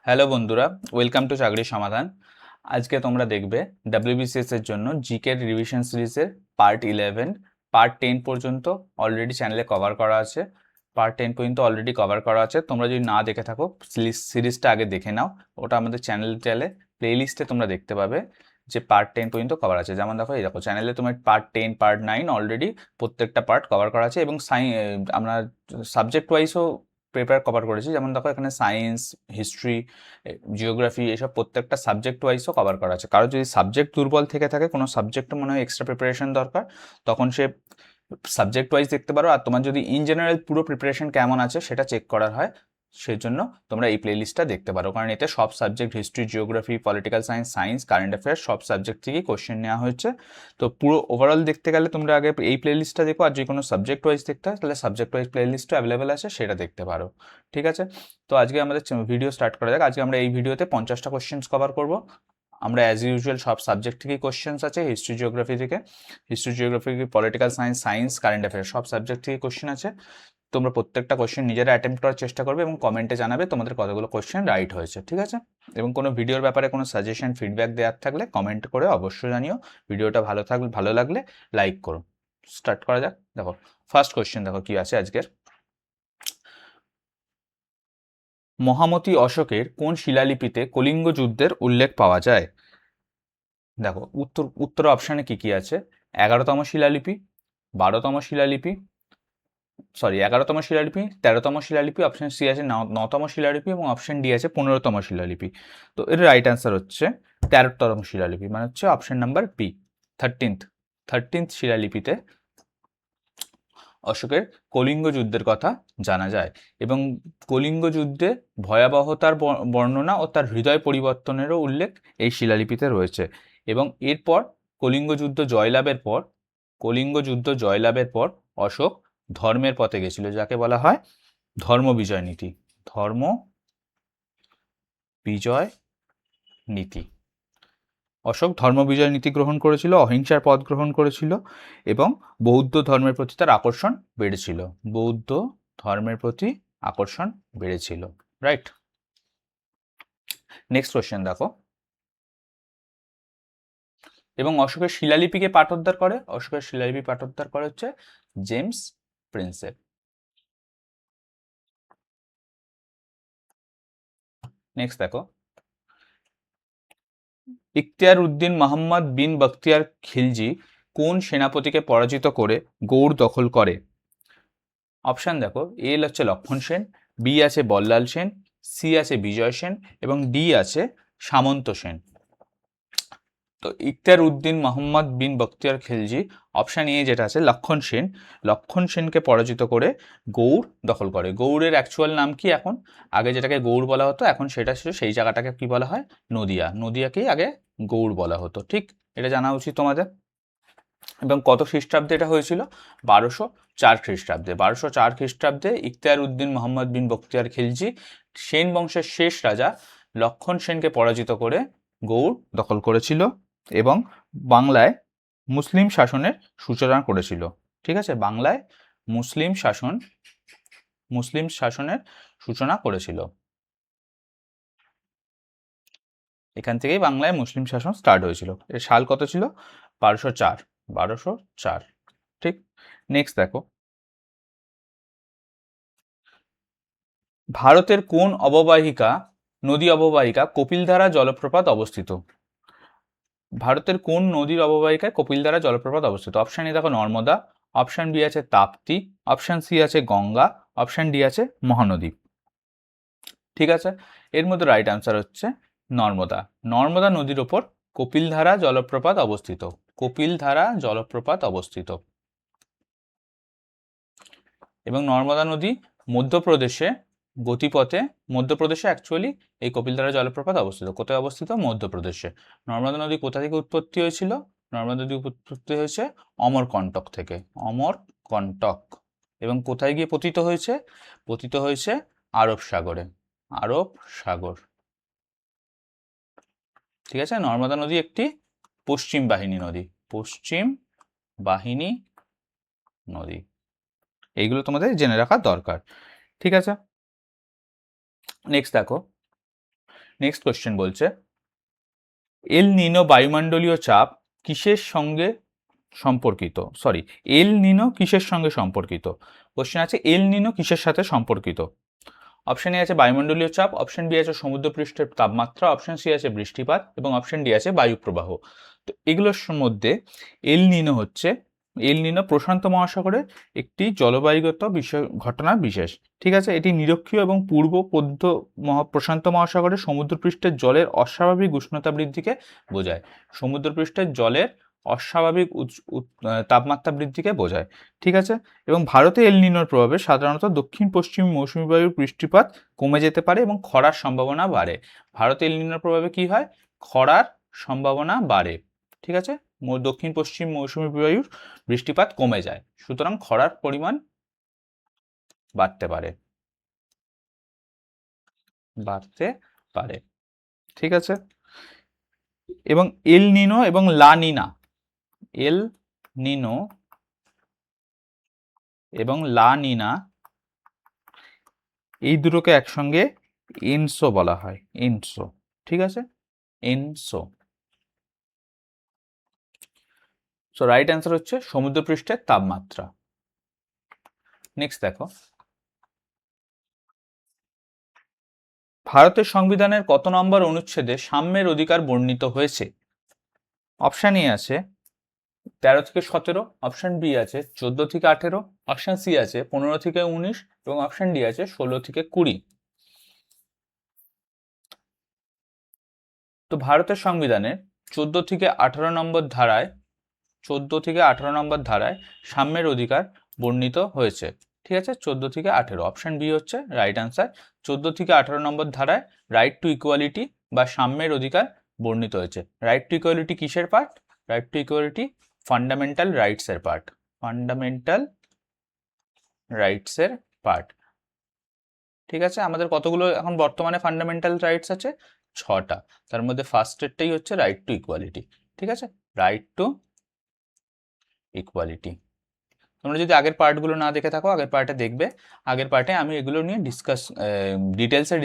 Hello বন্ধুরা, welcome to চাকরির সমাধান। আজকে তোমরা দেখবে ডাব্লিউবিসিএস এর জন্য জিকের রিভিশন সিরিজের পার্ট 11, পার্ট 10 পর্যন্ত অলরেডি চ্যানেলে কভার করা আছে। পার্ট 10 পর্যন্ত অলরেডি কভার করা আছে। তোমরা যদি না দেখে থাকো সিরিজটা আগে দেখে নাও, ওটা আমাদের চ্যানেলে প্লেলিস্টে তোমরা দেখতে পাবে যে পার্ট 10 পর্যন্ত কভার আছে। যেমন দেখো, এই দেখো চ্যানেলে তোমার পার্ট 10, পার্ট 9 অলরেডি প্রত্যেকটা পার্ট কভার করা আছে এবং আমরা সাবজেক্ট ওয়াইজও পেপার কভার করেছি। যেমন দেখো এখানে সায়েন্স, হিস্ট্রি, জিওগ্রাফি এসব প্রত্যেকটা সাবজেক্ট ওয়াইজও কভার করা আছে। কারো যদি সাবজেক্ট দুর্বল থেকে থাকে, কোনো সাবজেক্টে মনে হয় এক্সট্রা প্রিপারেশন দরকার, তখন সে সাবজেক্ট ওয়াইজ দেখতে পারো। আর তোমার যদি ইন জেনারেল পুরো প্রিপারেশন কেমন আছে সেটা চেক করার হয়, সেই জন্য তোমরা এই প্লেলিস্টটা দেখতে পারো। কারণ এতে সব subject, history, geography, political science, science, current affairs সব সাবজেক্ট থেকেই কোশ্চেন নেওয়া হয়েছে। তো পুরো ওভারঅল দেখতে গেলে তোমরা আগে এই প্লেলিস্টটা দেখো, আর যে কোনো সাবজেক্ট ওয়াইজ দেখতে হয় তাহলে সাবজেক্ট ওয়াইজ প্লেলিস্টও অ্যাভেলেবেল আছে, সেটা দেখতে পারো। ঠিক আছে, তো আজকে আমাদের ভিডিও স্টার্ট করা যাক। আজকে আমরা এই ভিডিওতে 50টা কোশ্চেন্স কভার করব। আমরা অ্যাজ ইউজুয়াল সব সাবজেক্ট থেকেই কোশ্চেন্স আছে, হিস্ট্রি, জিওগ্রাফি থেকে, history, geography, political science, science, current affairs সব সাবজেক্ট থেকে কোশ্চেন আছে। তোমরা প্রত্যেকটা কোশ্চেন নিজেরা অ্যাটেম্প্ট করার চেষ্টা করবে এবং কমেন্টে জানাবে তোমাদের কতগুলো কোশ্চেন রাইট হয়েছে। ঠিক আছে, এবং কোনো ভিডিওর ব্যাপারে কোনো সাজেশন, ফিডব্যাক দেওয়ার থাকলে কমেন্ট করে অবশ্যই জানিও। ভিডিওটা ভালো লাগলে লাইক করো। স্টার্ট করা যাক। দেখো ফার্স্ট কোশ্চেন, দেখো কি আছে আজকের। মহামতি অশোকের কোন শিলালিপিতে কলিঙ্গ যুদ্ধের উল্লেখ পাওয়া যায়? দেখো উত্তর অপশানে কি কি আছে: 11তম শিলালিপি, 12তম শিলালিপি, 11তম শিলালিপি, 13তম শিলালিপি, অপশন সি আছে 9তম শিলালিপি এবং অপশন ডি আছে 15তম শিলালিপি। তো এর রাইট অ্যান্সার হচ্ছে 13তম শিলালিপি, মানে হচ্ছে অপশন নাম্বার বি, 13th শিলালিপিতে অশোকের কলিঙ্গ যুদ্ধের কথা জানা যায়। এবং কলিঙ্গ যুদ্ধে ভয়াবহতার বর্ণনা ও তার হৃদয় পরিবর্তনেরও উল্লেখ এই শিলালিপিতে রয়েছে। এবং এরপর কলিঙ্গ যুদ্ধ জয়লাভের পর অশোক ধর্মের পথে গেছিল, যাকে বলা হয় ধর্ম বিজয় নীতি। ধর্ম বিজয় নীতি। অশোক ধর্ম বিজয় নীতি গ্রহণ করেছিল, অহিংসার পথ গ্রহণ করেছিল এবং বৌদ্ধ ধর্মের প্রতি তার আকর্ষণ বেড়েছিল। বৌদ্ধ ধর্মের প্রতি আকর্ষণ বেড়েছিল। রাইট, নেক্সট কোশ্চেন দেখো। এবং অশোকের শিলালিপিকে পাঠোদ্ধার করে, অশোকের শিলালিপি পাঠোদ্ধার করে হচ্ছে জেমস প্রিন্সেপ। নেক্সট দেখো, ইখতিয়ার উদ্দিন মোহাম্মদ বিন বখতিয়ার খিলজি কোন সেনাপতিকে পরাজিত করে গৌড় দখল করে? অপশান দেখো, এ হচ্ছে লক্ষণ সেন, বি আছে বল্লাল সেন, সি আছে বিজয় সেন এবং ডি আছে সামন্ত সেন। তো ইখতিয়ার উদ্দিন মোহাম্মদ বিন বখতিয়ার খিলজি, অপশান এ যেটা আছে লক্ষণ সেনকে পরাজিত করে গৌড় দখল করে। গৌড়ের অ্যাকচুয়াল নাম কি এখন? আগে যেটাকে গৌড় বলা হতো, এখন সেটা সেই জায়গাটাকে কি বলা হয়? নদিয়া। নদিয়াকেই আগে গৌড় বলা হতো। ঠিক, এটা জানা উচিত তোমাদের। এবং কত খ্রিস্টাব্দে এটা হয়েছিল? 1204 খ্রিস্টাব্দে। 1204 খ্রিস্টাব্দে ইখতিয়ার উদ্দিন মোহাম্মদ বিন বখতিয়ার খিলজি সেন বংশের শেষ রাজা লক্ষণ সেনকে পরাজিত করে গৌড় দখল করেছিল এবং বাংলায় মুসলিম শাসনের সূচনা করেছিল। ঠিক আছে, বাংলায় মুসলিম শাসনের সূচনা করেছিল। এখান থেকেই বাংলায় মুসলিম শাসন স্টার্ট হয়েছিল। এর সাল কত ছিল? 1204। ঠিক, নেক্সট দেখো, ভারতের কোন নদী অববাহিকা কপিলধারা জলপ্রপাত অবস্থিত? ভারতের কোন নদীর অববাহিকায় কপিলধারা জলপ্রপাত অবস্থিত? অপশন এ দেখো নর্মদা, অপশন বি আছে তাপ্তি, অপশন সি আছে গঙ্গা, অপশন ডি আছে মহানদী। ঠিক আছে, এর মধ্যে রাইট আনসার হচ্ছে নর্মদা। নর্মদা নদীর ওপর কপিলধারা জলপ্রপাত অবস্থিত। কপিলধারা জলপ্রপাত অবস্থিত। এবং নর্মদা নদী মধ্যপ্রদেশে গতিপথে, মধ্যপ্রদেশে অ্যাকচুয়ালি এই কপিলধারা জলপ্রপাত অবস্থিত। কোথায় অবস্থিত? মধ্যপ্রদেশে। নর্মদা নদী কোথা থেকে উৎপত্তি হয়েছিল? নর্মদা নদী উৎপত্তি হয়েছে অমরকণ্টক থেকে। অমরকণ্টক। এবং কোথায় গিয়ে পতিত হয়েছে? পতিত হয়েছে আরব সাগরে। আরব সাগর। ঠিক আছে, নর্মদা নদী একটি পশ্চিম বাহিনী নদী। পশ্চিম বাহিনী নদী। এইগুলো তোমাদের জেনে রাখা দরকার। ঠিক আছে, নেক্সট দেখো, নেক্সট কোশ্চেন বলছে এল নিনো বায়ুমণ্ডলীয় চাপ কিসের সঙ্গে সম্পর্কিত, এল নিনো কিসের সঙ্গে সম্পর্কিত? কোশ্চেন আছে এল নিনো কিসের সাথে সম্পর্কিত? অপশন এ আছে বায়ুমণ্ডলীয় চাপ, অপশন বি আছে সমুদ্রপৃষ্ঠের তাপমাত্রা, অপশন সি আছে বৃষ্টিপাত এবং অপশন ডি আছে বায়ু প্রবাহ। তো এগুলোর মধ্যে এল নিনো প্রশান্ত মহাসাগরের একটি জলবায়ুগত ঘটনা বিশেষ। ঠিক আছে, এটি নিরক্ষীয় এবং পূর্ব প্রশান্ত মহাসাগরের সমুদ্রপৃষ্ঠের জলের অস্বাভাবিক উষ্ণতা বৃদ্ধিকে বোঝায়। সমুদ্রপৃষ্ঠের জলের অস্বাভাবিক তাপমাত্রা বৃদ্ধিকে বোঝায়। ঠিক আছে, এবং ভারতে এল নিনোর প্রভাবে সাধারণত দক্ষিণ পশ্চিম মৌসুমী বায়ুর বৃষ্টিপাত কমে যেতে পারে এবং খরার সম্ভাবনা বাড়ে। ভারতে এল নিনোর প্রভাবে কি হয়? খরার সম্ভাবনা বাড়ে। ঠিক আছে, দক্ষিণ পশ্চিম মৌসুমী বায়ুর বৃষ্টিপাত কমে যায়, সুতরাং খরার পরিমাণ বাড়তে পারে। ঠিক আছে, এবং এল নিনো এবং লা নিনা, এল নিনো এবং লা নিনা এই দুটোকে একসঙ্গে এনসো বলা হয়, এনসো। ঠিক আছে, এনসো। সো রাইট অ্যান্সার হচ্ছে সমুদ্রপৃষ্ঠের তাপমাত্রা। নেক্সট দেখো, ভারতের সংবিধানের কত নম্বর অনুচ্ছেদে সাম্যের অধিকার বর্ণিত হয়েছে? অপশন এ আছে 13 থেকে 17, অপশন বি আছে 14 থেকে 18, অপশন সি আছে 15 থেকে 19 এবং অপশন ডি আছে 16 থেকে 20। তো ভারতের সংবিধানের 14 থেকে 18 নম্বর ধারায় সাম্যের অধিকার বর্ণিত হয়েছে। ঠিক আছে, 14 থেকে 18, অপশন বি হচ্ছে রাইট আনসার। 14 থেকে 18 নম্বর ধারায় রাইট টু ইকুয়ালিটি বা সাম্যের অধিকার বর্ণিত হয়েছে। রাইট টু ইকুয়ালিটি কিসের part? Right to equality fundamental রাইটসের পার্ট, ফান্ডামেন্টাল রাইটসের পার্ট। ঠিক আছে, আমাদের কতগুলো এখন বর্তমানে ফান্ডামেন্টাল রাইটস আছে? 6টা। তার মধ্যে ফার্স্টেরটাই হচ্ছে রাইট টু ইকুয়ালিটি। ঠিক আছে, রাইট টু ইকুয়ালিটি। তোমরা যদি আগের পার্টগুলো না দেখে থাকো, আগের পার্টে দেখবে। আগের পার্টে আমি এগুলো নিয়ে ডিটেলসে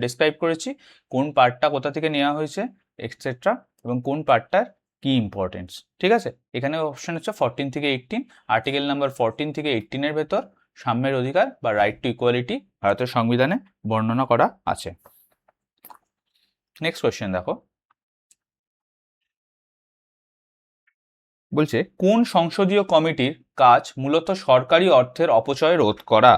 ডিসক্রাইব করেছি, কোন পার্টটা কোথা থেকে নেওয়া হয়েছে এক্সেট্রা, এবং কোন পার্টটার কি ইম্পর্টেন্স। ঠিক আছে, এখানে অপশন হচ্ছে 14 থেকে 18, আর্টিকেল নাম্বার 14 থেকে 18 ভেতর সাম্যের অধিকার বা রাইট টু ইকুয়ালিটি ভারতের সংবিধানে বর্ণনা করা আছে। নেক্সট কোয়েশ্চেন দেখো, বলছে কোন সংসদীয় কমিটির কাজ মূলত সরকারি অর্থের অপচয় রোধ করা?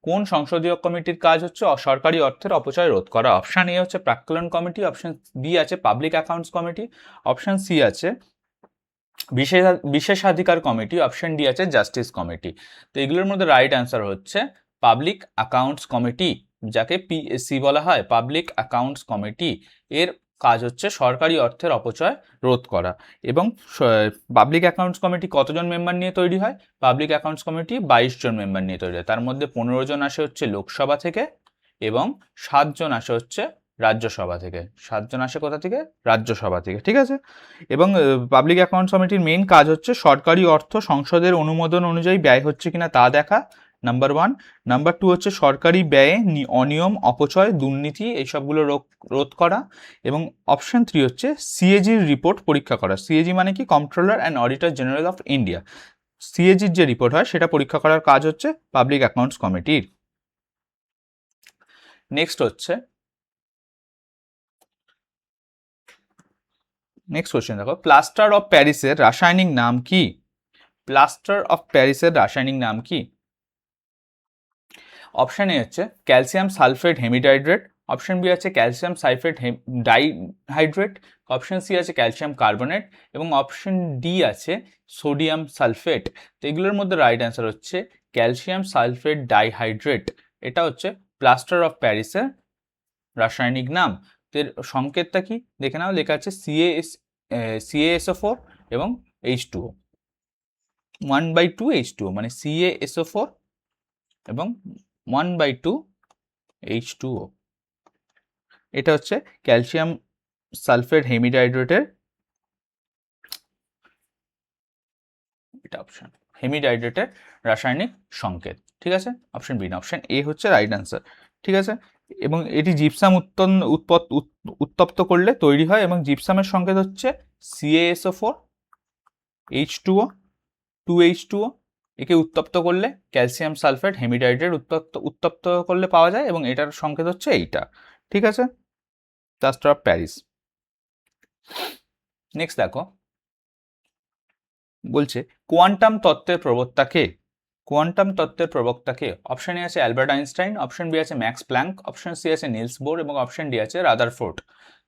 কোন সংসদীয় কমিটির কাজ হচ্ছে সরকারি অর্থের অপচয় রোধ করা? অপশন এ হচ্ছে প্রাক্কলন কমিটি, অপশন বি আছে public accounts committee, option C আছে বিশেষাধিকার কমিটি, অপশন ডি আছে জাস্টিস কমিটি। তো এগুলোর মধ্যে রাইট অ্যান্সার হচ্ছে পাবলিক অ্যাকাউন্টস কমিটি, যাকে পিএসসি বলা হয়, পাবলিক অ্যাকাউন্টস কমিটি। এর কাজ হচ্ছে সরকারি অর্থের অপচয় রোধ করা। এবং পাবলিক অ্যাকাউন্টস কমিটি কতজন মেম্বার নিয়ে তৈরি হয়? পাবলিক অ্যাকাউন্টস কমিটি 22 জন মেম্বার নিয়ে তৈরি হয়। তার মধ্যে 15 জন আসে হচ্ছে লোকসভা থেকে এবং 7 জন আসে হচ্ছে রাজ্যসভা থেকে। 7 জন আসে কোথা থেকে? রাজ্যসভা থেকে। ঠিক আছে, এবং পাবলিক অ্যাকাউন্টস কমিটির মেইন কাজ হচ্ছে সরকারি অর্থ সংসদের অনুমোদন অনুযায়ী ব্যয় হচ্ছে কিনা তা দেখা, নাম্বার 1। নাম্বার 2 হচ্ছে সরকারি ব্যয়ে অনিয়ম, অপচয়, দুর্নীতি এইসবগুলো রোধ করা। এবং অপশন 3 হচ্ছে সিএজির রিপোর্ট পরীক্ষা করা। সিএজি মানে কি? Controller and auditor general of India. সিএজির যে রিপোর্ট হয় সেটা পরীক্ষা করার কাজ হচ্ছে পাবলিক অ্যাকাউন্টস কমিটির। নেক্সট কোশ্চেন দেখো, প্লাস্টার অফ প্যারিসের রাসায়নিক নাম কি? প্লাস্টার অফ প্যারিসের রাসায়নিক নাম কি? অপশন এ হচ্ছে calcium sulphate hemihydrate, option B আছে calcium sulphate dihydrate, option C আছে ক্যালসিয়াম কার্বনেট এবং অপশন ডি আছে সোডিয়াম সালফেট। তো এগুলোর মধ্যে রাইট অ্যান্সার হচ্ছে ক্যালসিয়াম সালফেট ডাইহাইড্রেট। এটা হচ্ছে প্লাস্টার অফ প্যারিসের রাসায়নিক নাম। এর সংকেতটা কি দেখে নাও, লেখা আছে CaSO4 এবং H2O, 1/2 H2O, মানে CaSO4 এবং 1/2 H2O। এটা হচ্ছে ক্যালসিয়াম সালফেট হেমিডাইড্রেটের, এটা অপশন হেমিডাইড্রেটের রাসায়নিক সংকেত। ঠিক আছে, অপশন বি না, অপশন এ হচ্ছে রাইট অ্যান্সার। ঠিক আছে, এবং এটি জিপসাম উত্তপ্ত করলে তৈরি হয় এবং জিপসামের সংকেত হচ্ছে CaSO4 H2O 2H2O। একে উত্তপ্ত করলে ক্যালসিয়াম সালফেট হেমিডাইড্রেট উত্তপ্ত করলে পাওয়া যায় এবং এটার সংকেত হচ্ছে এইটা। ঠিক আছে, প্লাস্টার অফ প্যারিস। নেক্সট দেখো, বলছে কোয়ান্টাম তত্ত্বের প্রবক্তা কে? কোয়ান্টাম তত্ত্বের প্রবক্তা কে? অপশন এ আছে অ্যালবার্ট আইনস্টাইন, অপশন বি আছে ম্যাক্স প্ল্যাঙ্ক, অপশন সি আছে নিলস বোর এবং অপশন ডি আছে রাদারফোর্ড।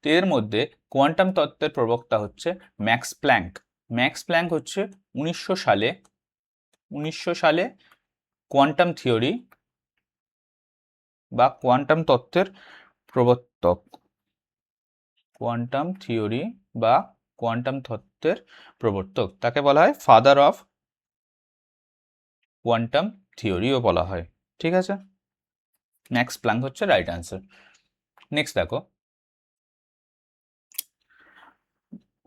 তো এর মধ্যে কোয়ান্টাম তত্ত্বের প্রবক্তা হচ্ছে ম্যাক্স প্ল্যাঙ্ক। ম্যাক্স প্ল্যাঙ্ক হচ্ছে 1900 সালে কোয়ান্টাম থিওরি বা কোয়ান্টাম তত্ত্বের প্রবর্তক। কোয়ান্টাম থিওরি বা কোয়ান্টাম তত্ত্বের প্রবর্তক, তাকে বলা হয় ফাদার অফ কোয়ান্টাম থিওরিও বলা হয়। ঠিক আছে, ম্যাক্স প্ল্যাঙ্ক হচ্ছে রাইট অ্যান্সার। নেক্সট দেখো,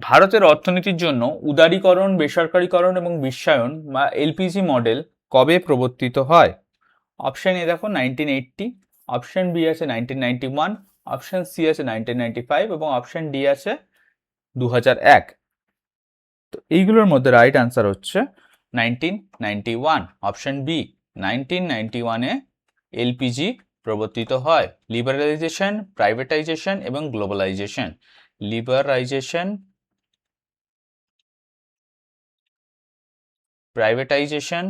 ভারতের অর্থনীতির জন্য উদারীকরণ, বেসরকারীকরণ এবং বিশ্বায়ন বা এলপিজি মডেল কবে প্রবর্তিত হয়? অপশন এ দেখো 1980, অপশন বি আছে 1991, অপশন সি আছে 1995 এবং অপশন ডি আছে 2001। তো এইগুলোর মধ্যে রাইট অ্যান্সার হচ্ছে 1991, অপশন বি। 1991-এ এলপিজি প্রবর্তিত হয়। লিবারালাইজেশন, প্রাইভেটাইজেশন এবং globalisation. Liberalisation, privatisation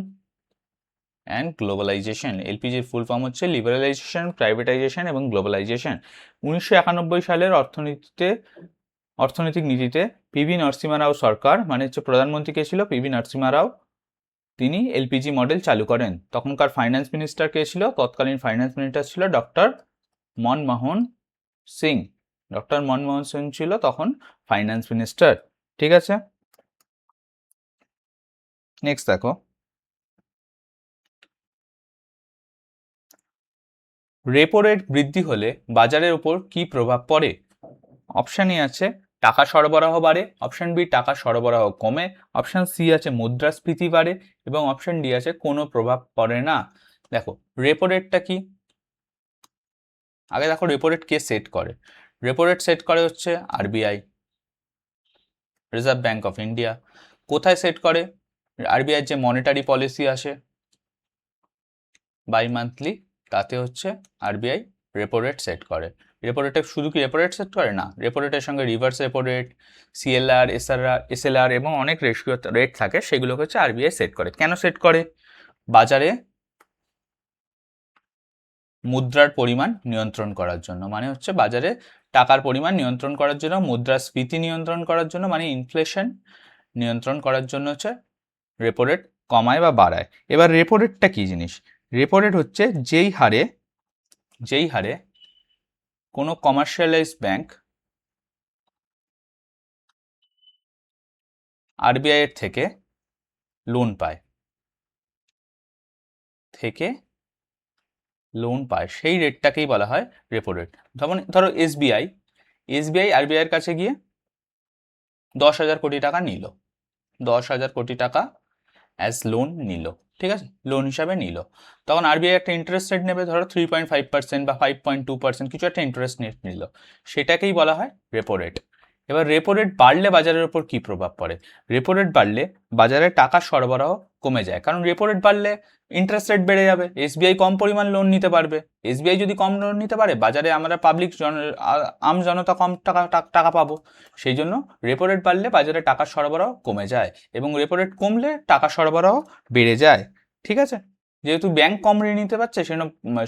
and globalisation. এলপিজির ফুল ফর্ম হচ্ছে লিবারালাইজেশন, প্রাইভেটাইজেশন এবং গ্লোবালাইজেশন। 1991 সালের অর্থনৈতিক নীতিতে পিভি নরসিমহা রাও সরকার, মানে হচ্ছে প্রধানমন্ত্রী কে ছিল? পিভি নরসিমহা রাও। তিনি এলপিজি মডেল চালু করেন। তখনকার ফাইন্যান্স মিনিস্টার কে ছিল? তৎকালীন ফাইন্যান্স মিনিস্টার ছিল ডক্টর মনমোহন সিং। ডক্টর মনমোহন সিং ছিল তখন ফাইন্যান্স মিনিস্টার। ঠিক আছে, নেক্সট দেখো, রেপো রেট বৃদ্ধি হলে বাজারের উপর কি প্রভাব পড়ে? অপশন এ আছে টাকা সরবরাহ বাড়ে, অপশন বি টাকা সরবরাহ কমে, অপশন সি আছে মুদ্রাস্ফীতি বাড়ে এবং অপশন ডি আছে কোনো প্রভাব পড়ে না। দেখো রেপো রেটটা কি, আগে দেখো রেপো রেট কে সেট করে? রেপো রেট সেট করে হচ্ছে RBI, reserve bank of India. কোথায় সেট করে? আরবিআই যে মনিটারি পলিসি আসে বাই মান্থলি, তাতে হচ্ছে আরবিআই রেপো রেট সেট করে। রেপো রেটে শুধু কি রেপো রেট সেট করে না, রেপো রেটের সঙ্গে reverse repo rate, CLR, SLR এবং অনেক রেট থাকে, সেগুলোকে হচ্ছে আরবিআই সেট করে। কেন সেট করে? বাজারে মুদ্রার পরিমাণ নিয়ন্ত্রণ করার জন্য, মানে হচ্ছে বাজারে টাকার পরিমাণ নিয়ন্ত্রণ করার জন্য, মুদ্রাস্ফীতি নিয়ন্ত্রণ করার জন্য, মানে ইনফ্লেশন নিয়ন্ত্রণ করার জন্য হচ্ছে রেপো রেট কমায় বা বাড়ায়। এবার রেপো রেটটা কি জিনিস? রেপো রেট হচ্ছে যেই হারে কোনো কমার্শিয়ালাইজ ব্যাংক আরবিআই এর থেকে লোন পায়, সেই রেটটাকেই বলা হয় রেপো রেট। ধরো এসবিআই আরবিআই এর কাছে গিয়ে 10,000 কোটি টাকা নিল, 10,000 কোটি টাকা অ্যাজ লোন নিল, ঠিক আছে, লোন হিসাবে নিল। তখন আরবিআই একটা ইন্টারেস্ট রেট নেবে, ধরো 3.5% বা 5.2%, কিছু একটা ইন্টারেস্ট রেট নিল, সেটাকেই বলা হয় রেপো রেট। এবার রেপো রেট বাড়লে বাজারের উপর কি প্রভাব পড়ে? রেপো রেট বাড়লে বাজারে টাকার সরবরাহ কমে যায়, কারণ রেপো রেট বাড়লে ইন্টারেস্ট রেট বেড়ে যাবে, এসবিআই কম পরিমাণ লোন নিতে পারবে। এসবিআই যদি কম লোন নিতে পারে, বাজারে আমরা আম জনতা কম টাকা পাবো। সেই জন্য রেপো রেট বাড়লে বাজারে টাকার সরবরাহ কমে যায় এবং রেপো রেট কমলে টাকা সরবরাহ বেড়ে যায়। ঠিক আছে, যেহেতু ব্যাংক কম ঋণ নিতে পারছে, সেজন্য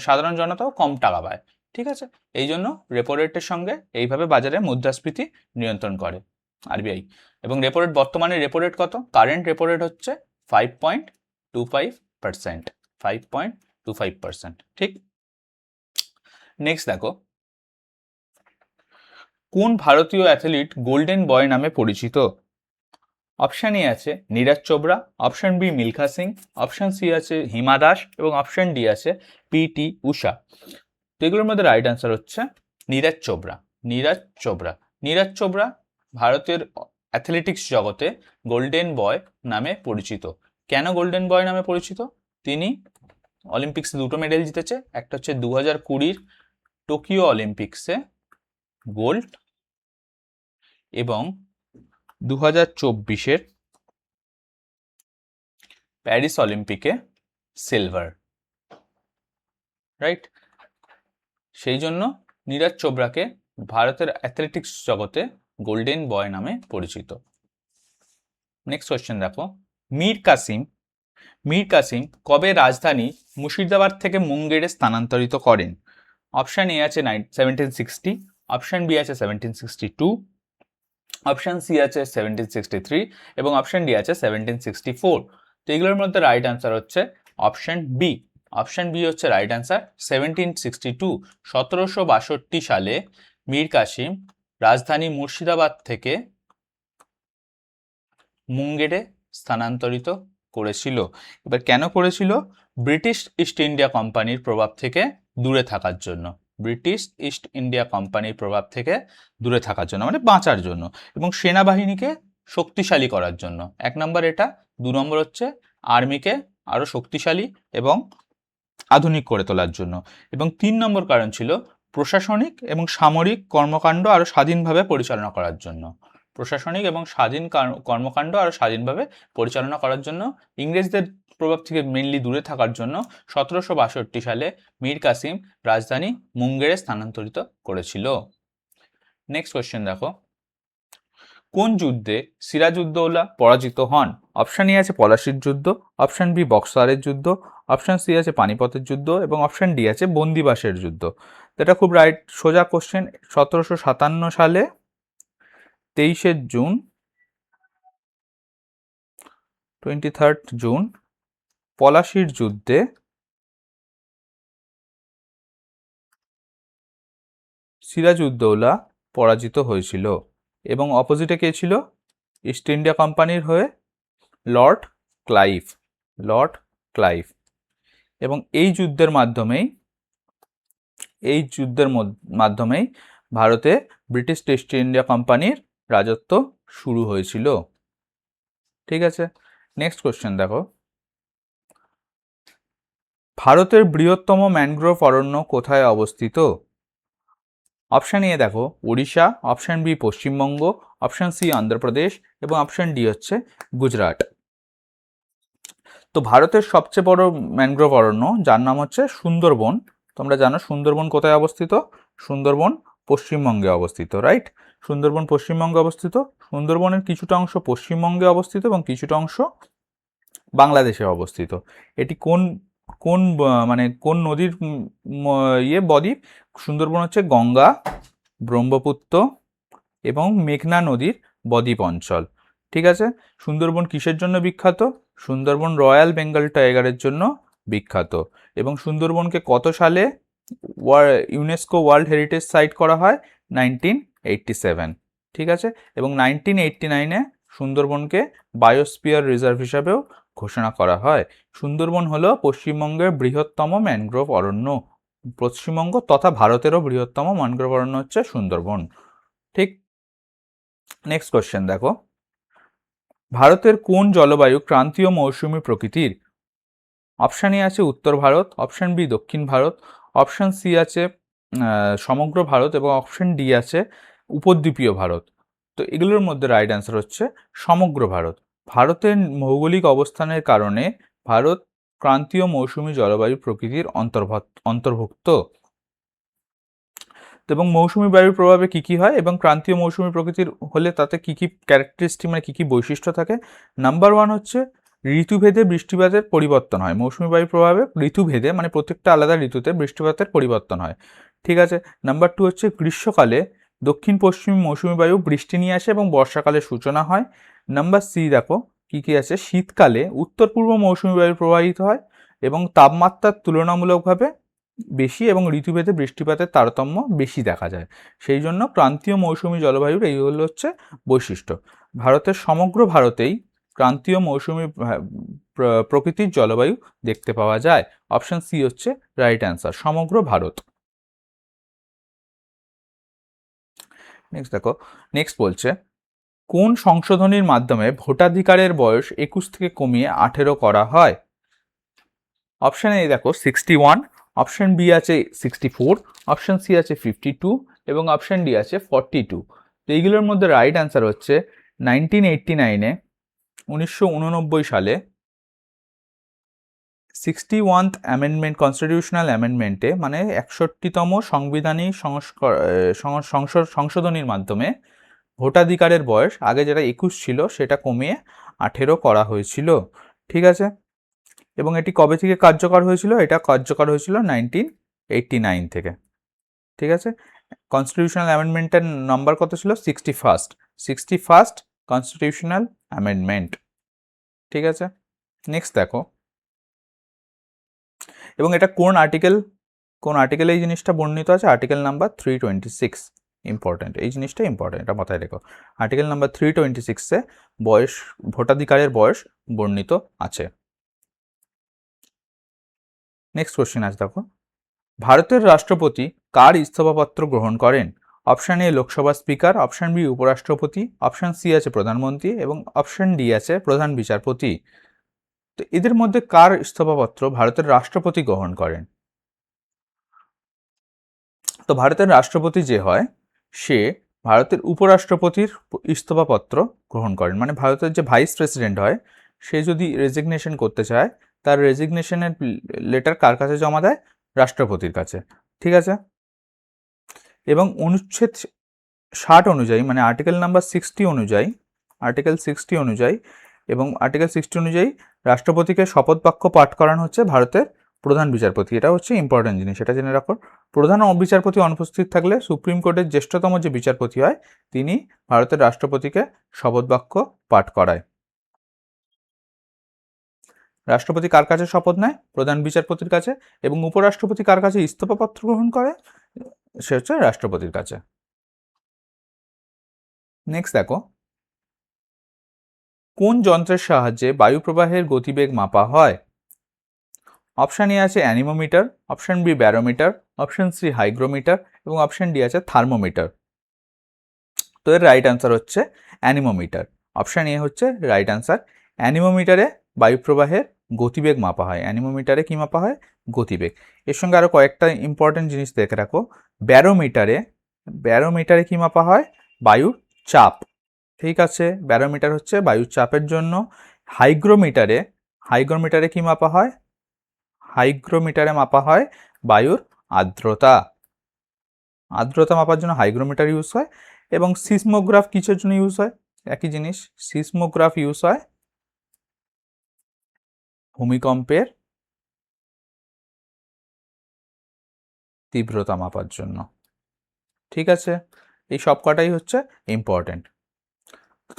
সাধারণ জনতাও কম টাকা পায়। ঠিক আছে, এই জন্য রেপো রেটের সঙ্গে এইভাবে বাজারে মুদ্রাস্ফীতি নিয়ন্ত্রণ করে আরবিআই। এবং রেপো রেট, বর্তমানে রেপো রেট কত? কারেন্ট রেপো রেট হচ্ছে 5.25%, 5.25%। ঠিক, নেক্সট দেখো, কোন ভারতীয় অ্যাথলিট গোল্ডেন বয় নামে পরিচিত? অপশন এ আছে Neeraj Chopra, option B Milkha Singh, option C আছে হিমা দাস এবং অপশন ডি আছে পিটি উষা। তো এগুলোর মধ্যে রাইট অ্যান্সার হচ্ছে নীরজ চোপড়া। নীরজ চোপড়া ভারতের অ্যাথলেটিক্স জগতে গোল্ডেন বয় নামে পরিচিত। কেন গোল্ডেন বয় নামে পরিচিত? তিনি অলিম্পিক্সে 2টো মেডেল জিতেছে, একটা হচ্ছে 2020 টোকিও অলিম্পিক্সে গোল্ড এবং 2024-এর প্যারিস অলিম্পিকে সিলভার, রাইট? সেই জন্য নীরজ চোপড়াকে ভারতের অ্যাথলেটিক্স জগতে গোল্ডেন বয় নামে পরিচিত। নেক্সট কোয়েশ্চেন দেখো, মীর কাসিম কবে রাজধানী মুর্শিদাবাদ থেকে মুঙ্গেরে স্থানান্তরিত করেন? অপশান এ আছে 1760, অপশান বি আছে 1762, অপশান সি আছে 1763 এবং অপশান ডি আছে 1764। তো এগুলোর মধ্যে রাইট অ্যান্সার হচ্ছে অপশান বি। অপশান বি হচ্ছে রাইট অ্যান্সার। 1762, 1762 সালে মীর কাসিম রাজধানী মুর্শিদাবাদ থেকে মুঙ্গেরে স্থানান্তরিত করেছিল। এবার কেন করেছিল? ব্রিটিশ ইস্ট ইন্ডিয়া কোম্পানির প্রভাব থেকে দূরে থাকার জন্য। ব্রিটিশ ইস্ট ইন্ডিয়া কোম্পানির প্রভাব থেকে দূরে থাকার জন্য, মানে বাঁচার জন্য, এবং সেনাবাহিনীকে শক্তিশালী করার জন্য। 1 নম্বর এটা। 2 নম্বর হচ্ছে আর্মিকে আরো শক্তিশালী এবং আধুনিক করে তোলার জন্য। এবং 3 নম্বর কারণ ছিল প্রশাসনিক এবং সামরিক কর্মকাণ্ড আরো স্বাধীনভাবে পরিচালনা করার জন্য। প্রশাসনিক এবং কর্মকাণ্ড আরো স্বাধীনভাবে পরিচালনা করার জন্য, ইংরেজদের প্রভাব থেকে মেনলি দূরে থাকার জন্য 1762 সালে মীর কাসিম রাজধানী মুঙ্গেরে স্থানান্তরিত করেছিল। নেক্সট কোয়েশ্চেন দেখো, কোন যুদ্ধে সিরাজউদ্দৌলা পরাজিত হন? অপশান এ আছে পলাশির যুদ্ধ, অপশান বি বক্সারের যুদ্ধ, অপশান সি আছে পানিপথের যুদ্ধ এবং অপশান ডি আছে বন্দিবাসের যুদ্ধ। এটা খুব রাইট, সোজা কোশ্চেন। 1757 সালে 23 জুন 23 জুন পলাশির যুদ্ধে সিরাজউদ্দৌলা পরাজিত হয়েছিল এবং অপোজিটে কে ছিল? ইস্ট ইন্ডিয়া কোম্পানির হয়ে লর্ড ক্লাইভ। এবং এই যুদ্ধের মাধ্যমেই ভারতে ব্রিটিশ ইস্ট ইন্ডিয়া কোম্পানির রাজত্ব শুরু হয়েছিল। ঠিক আছে, নেক্সট কোশ্চেন দেখো, ভারতের বৃহত্তম ম্যানগ্রোভ অরণ্য কোথায় অবস্থিত? অপশান এ দেখো Orissa, option B Paschimbanga, option C Andhra Pradesh এবং অপশান ডি হচ্ছে গুজরাট। তো ভারতের সবচেয়ে বড় ম্যানগ্রোভ অরণ্য, যার নাম হচ্ছে সুন্দরবন। তোমরা জানো সুন্দরবন কোথায় অবস্থিত? সুন্দরবন পশ্চিমবঙ্গে অবস্থিত, রাইট? সুন্দরবন পশ্চিমবঙ্গে অবস্থিত। সুন্দরবনের কিছুটা অংশ পশ্চিমবঙ্গে অবস্থিত এবং কিছুটা অংশ বাংলাদেশে অবস্থিত। এটি কোন নদীর বদ্বীপ? সুন্দরবন হচ্ছে গঙ্গা, ব্রহ্মপুত্র এবং মেঘনা নদীর বদ্বীপ অঞ্চল। ঠিক আছে, সুন্দরবন কিসের জন্য বিখ্যাত? সুন্দরবন রয়্যাল বেঙ্গল টাইগারের জন্য বিখ্যাত। এবং সুন্দরবনকে কত সালে ইউনেস্কো ওয়ার্ল্ড হেরিটেজ সাইট করা হয়? 1987। ঠিক আছে, এবং 1989-এ সুন্দরবনকে বায়োস্ফিয়ার রিজার্ভ হিসাবেও ঘোষণা করা হয়। সুন্দরবন হলো পশ্চিমবঙ্গের বৃহত্তম ম্যানগ্রোভ অরণ্য। পশ্চিমবঙ্গ তথা ভারতেরও বৃহত্তম ম্যানগ্রোভ অরণ্য হচ্ছে সুন্দরবন। ঠিক, নেক্সট কোশ্চেন দেখো, ভারতের কোন জলবায়ু ক্রান্তীয় মৌসুমী প্রকৃতির? অপশান এ আছে উত্তর ভারত, অপশান বি দক্ষিণ ভারত, অপশান সি আছে সমগ্র ভারত এবং অপশান ডি আছে উপদ্বীপীয় ভারত। তো এগুলোর মধ্যে রাইট অ্যান্সার হচ্ছে সমগ্র ভারত। ভারতের ভৌগোলিক অবস্থানের কারণে ভারত ক্রান্তীয় মৌসুমী জলবায়ু প্রকৃতির অন্তর্ভুক্ত। এবং মৌসুমী বায়ুর প্রভাবে কি কি হয় এবং ক্রান্তীয় মৌসুমী প্রকৃতির হলে তাতে কি কি ক্যারেক্টারিস্টিক, মানে কি কি বৈশিষ্ট্য থাকে? নাম্বার 1 হচ্ছে ঋতুভেদে বৃষ্টিপাতের পরিবর্তন হয়। মৌসুমী বায়ুর প্রভাবে ঋতুভেদে, মানে প্রত্যেকটা আলাদা ঋতুতে বৃষ্টিপাতের পরিবর্তন হয়। ঠিক আছে, নাম্বার 2 হচ্ছে গ্রীষ্মকালে দক্ষিণ পশ্চিম মৌসুমী বায়ু বৃষ্টি নিয়ে আসে এবং বর্ষাকালের সূচনা হয়। নাম্বার সি দেখো কি কি আছে, শীতকালে উত্তর পূর্ব মৌসুমী বায়ু প্রবাহিত হয় এবং তাপমাত্রার তুলনামূলকভাবে বেশি এবং ঋতুভেদে বৃষ্টিপাতের তারতম্য বেশি দেখা যায়। সেই জন্য ক্রান্তীয় মৌসুমী জলবায়ুর এইগুলো হচ্ছে বৈশিষ্ট্য। ভারতের সমগ্র ভারতেই ক্রান্তীয় মৌসুমী প্রকৃতির জলবায়ু দেখতে পাওয়া যায়। অপশন সি হচ্ছে রাইট অ্যান্সার, সমগ্র ভারত। নেক্সট বলছে, কোন সংশোধনীর মাধ্যমে ভোটাধিকারের বয়স 21 থেকে কমিয়ে 18 করা হয়? অপশন এ দেখো 61, অপশন বি আছে 64, অপশন সি আছে 52 এবং অপশন ডি আছে 42। তো এইগুলোর মধ্যে রাইট অ্যান্সার হচ্ছে 1989-এ 1989 সালে 61th অ্যামেন্ডমেন্ট, কনস্টিটিউশনাল অ্যামেন্ডমেন্টে মানে 61তম সাংবিধানিক সংশোধনীর মাধ্যমে ভোটাধিকারের বয়স আগে যেটা 21 ছিল সেটা কমিয়ে 18 করা হয়েছিল। ঠিক আছে, এবং এটি কবে থেকে কার্যকর হয়েছিল? এটা কার্যকর হয়েছিল 1989 থেকে। ঠিক আছে, কনস্টিটিউশনাল অ্যামেন্ডমেন্টের নাম্বার কত ছিল? 61st constitutional amendment. ঠিক আছে, নেক্সট দেখো, এবং এটা কোন আর্টিকেল এই জিনিসটা বর্ণিত আছে? Article number 326। ইম্পর্টেন্ট, এই জিনিসটা ইম্পর্টেন্ট, এটা মাথায় রেখো। আর্টিকেল নাম্বার 326-এ ভোটাধিকারের বয়স বর্ণিত আছে। নেক্সট কোশ্চেন আছে দেখো, ভারতের রাষ্ট্রপতি কার ইস্তফাপত্র গ্রহণ করেন? Option A Lok Sabha speaker, option B উপরাষ্ট্রপতি, অপশন সি আছে প্রধানমন্ত্রী এবং অপশন ডি আছে প্রধান বিচারপতি। তো এদের মধ্যে কার ইস্তফাপত্র ভারতের রাষ্ট্রপতি গ্রহণ করেন? তো ভারতের রাষ্ট্রপতি যে হয় সে ভারতের উপরাষ্ট্রপতির ইস্তফাপত্র গ্রহণ করেন। মানে ভারতের যে ভাইস প্রেসিডেন্ট হয় সে যদি রেজিগনেশন করতে চায় তার রেজিগনেশনের লেটার কার কাছে জমা দেয়? রাষ্ট্রপতির কাছে। ঠিক আছে, এবং অনুচ্ছেদ 60 অনুযায়ী মানে আর্টিকেল নাম্বার 60 অনুযায়ী এবং আর্টিকেল 60 অনুযায়ী রাষ্ট্রপতিকে শপথ বাক্য পাঠ করানো হচ্ছে ভারতের প্রধান বিচারপতি। এটা হচ্ছে ইম্পর্টেন্ট জিনিস, এটা জেনে রাখো। প্রধান বিচারপতি অনুপস্থিত থাকলে সুপ্রিম কোর্টের জ্যেষ্ঠতম যে বিচারপতি হয় তিনি ভারতের রাষ্ট্রপতিকে শপথ বাক্য পাঠ করায়। রাষ্ট্রপতি কার কাছে শপথ নেয়? প্রধান বিচারপতির কাছে। এবং উপরাষ্ট্রপতি কার কাছে ইস্তফাপত্র গ্রহণ করে? সে হচ্ছে রাষ্ট্রপতির কাছে। নেক্সট দেখো, কোন যন্ত্রের সাহায্যে বায়ু প্রবাহের গতিবেগ মাপা হয়? অপশান এ আছে anemometer, option B barometer, option C hygrometer এবং অপশান ডি আছে থার্মোমিটার। তো এর রাইট অ্যান্সার হচ্ছে অ্যানিমোমিটার। অপশান এ হচ্ছে রাইট অ্যান্সার। অ্যানিমোমিটারে বায়ু প্রবাহের গতিবেগ মাপা হয়। অ্যানিমোমিটারে কি মাপা হয়? গতিবেগ। এর সঙ্গে আরও কয়েকটা ইম্পর্টেন্ট জিনিস দেখে রাখো। ব্যারোমিটারে কি মাপা হয়? বায়ুর চাপ। ঠিক আছে, ব্যারোমিটার হচ্ছে বায়ুর চাপের জন্য। হাইগ্রোমিটারে কি মাপা হয়? হাইগ্রোমিটারে মাপা হয় বায়ুর আর্দ্রতা। আর্দ্রতা মাপার জন্য হাইগ্রোমিটার ইউজ হয়। এবং সিসমোগ্রাফ কিসের জন্য ইউজ হয়? একই জিনিস, সিসমোগ্রাফ ইউজ হয় ভূমিকম্পের তীব্রতা মাপার জন্য। ঠিক আছে, এই সব কটাই হচ্ছে ইম্পর্টেন্ট।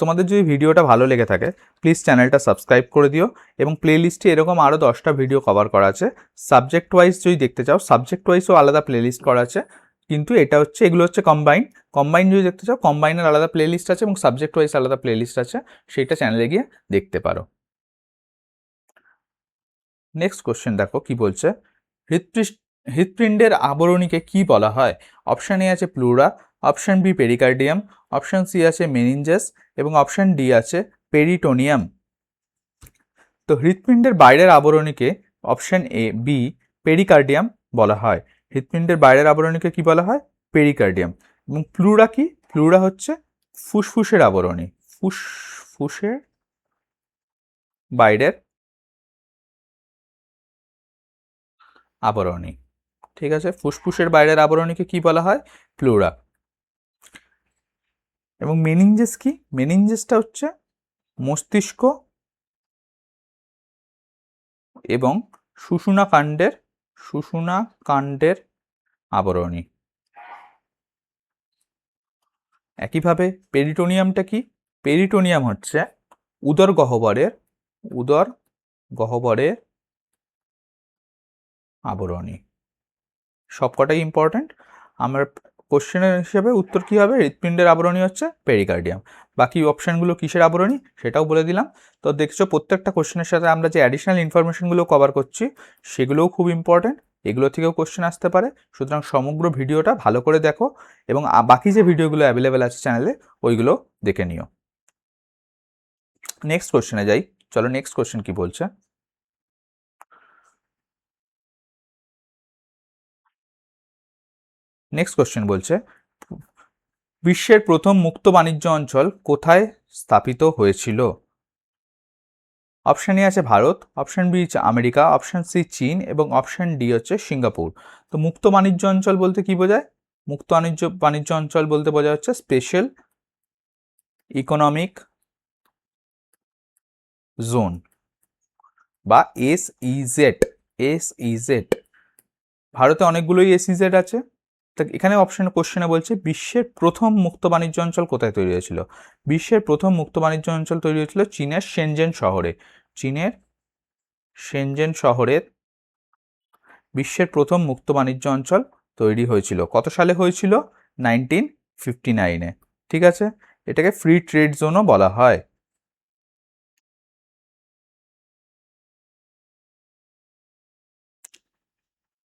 তোমাদের যদি ভিডিওটা ভালো লেগে থাকে প্লিজ চ্যানেলটা সাবস্ক্রাইব করে দিও, এবং প্লেলিস্টে এরকম আরও 10টা ভিডিও কভার করা আছে। সাবজেক্ট ওয়াইজ যদি দেখতে চাও সাবজেক্ট ওয়াইজও আলাদা প্লেলিস্ট করা আছে, কিন্তু এগুলো হচ্ছে কম্বাইন যদি দেখতে চাও কম্বাইনের আলাদা প্লেলিস্ট আছে এবং সাবজেক্ট ওয়াইজ আলাদা প্লেলিস্ট আছে, সেইটা চ্যানেলে গিয়ে দেখতে পারো। নেক্সট কোশ্চেন দেখো কি বলছে, হৃৎপিণ্ডের আবরণীকে কি বলা হয়? অপশান এ আছে pleura, option B pericardium, option C আছে মেনিনজাস এবং অপশান ডি আছে পেরিটোনিয়াম। তো হৃৎপিণ্ডের বাইরের আবরণীকে অপশান এ বি পেরিকার্ডিয়াম বলা হয়। হৃৎপিণ্ডের বাইরের আবরণীকে কি বলা হয়? পেরিকার্ডিয়াম। এবং প্লুরা কি? প্লুরা হচ্ছে ফুসফুসের আবরণী, ফুসফুসের বাইরের আবরণী। ঠিক আছে, ফুসফুসের বাইরের আবরণীকে কি বলা হয়? প্লুরা। এবং মেনিনজাস কি? মেনিনজাসটা হচ্ছে মস্তিষ্ক এবং শুষুণাকাণ্ডের আবরণী। একইভাবে পেরিটোনিয়ামটা কি? পেরিটোনিয়াম হচ্ছে উদর গহ্বরের আবরণী। সবকটাই ইম্পর্টেন্ট। আমার কোশ্চেনের হিসেবে উত্তর কি হবে? হৃৎপিণ্ডের আবরণী হচ্ছে পেরিকার্ডিয়াম। বাকি অপশানগুলো কিসের আবরণী সেটাও বলে দিলাম। তো দেখছো প্রত্যেকটা কোশ্চেনের সাথে আমরা যে অ্যাডিশনাল ইনফরমেশনগুলো কভার করছি সেগুলোও খুব ইম্পর্টেন্ট, এগুলো থেকেও কোশ্চেন আসতে পারে। সুতরাং সমগ্র ভিডিওটা ভালো করে দেখো এবং বাকি যে ভিডিওগুলো অ্যাভেলেবেল আছে চ্যানেলে ওইগুলো দেখে নিও। নেক্সট কোশ্চেনে যাই, চলো নেক্সট কোশ্চেন কি বলছে। নেক্সট কোশ্চেন বলছে, বিশ্বের প্রথম মুক্ত বাণিজ্য অঞ্চল কোথায় স্থাপিত হয়েছিল? অপশন এ আছে ভারত, অপশন বি হচ্ছে আমেরিকা, অপশন সি চীন এবং অপশন ডি হচ্ছে সিঙ্গাপুর। তো মুক্ত বাণিজ্য অঞ্চল বলতে কি বোঝায়? মুক্ত বাণিজ্য অঞ্চল বলতে বোঝা হচ্ছে স্পেশাল ইকোনমিক জোন বা এসইজেড। ভারতে অনেকগুলোই এসইজেড আছে। তা এখানে কোশ্চেনে বলছে বিশ্বের প্রথম মুক্ত বাণিজ্য অঞ্চল কোথায় তৈরি হয়েছিল? বিশ্বের প্রথম মুক্ত বাণিজ্য অঞ্চল তৈরি হয়েছিল চীনের শেনজেন শহরে। চীনের শেনজেন শহরে বিশ্বের প্রথম মুক্ত বাণিজ্য অঞ্চল তৈরি হয়েছিল। কত সালে হয়েছিল? 1959-এ। ঠিক আছে, এটাকে ফ্রি ট্রেড জোনও বলা হয়।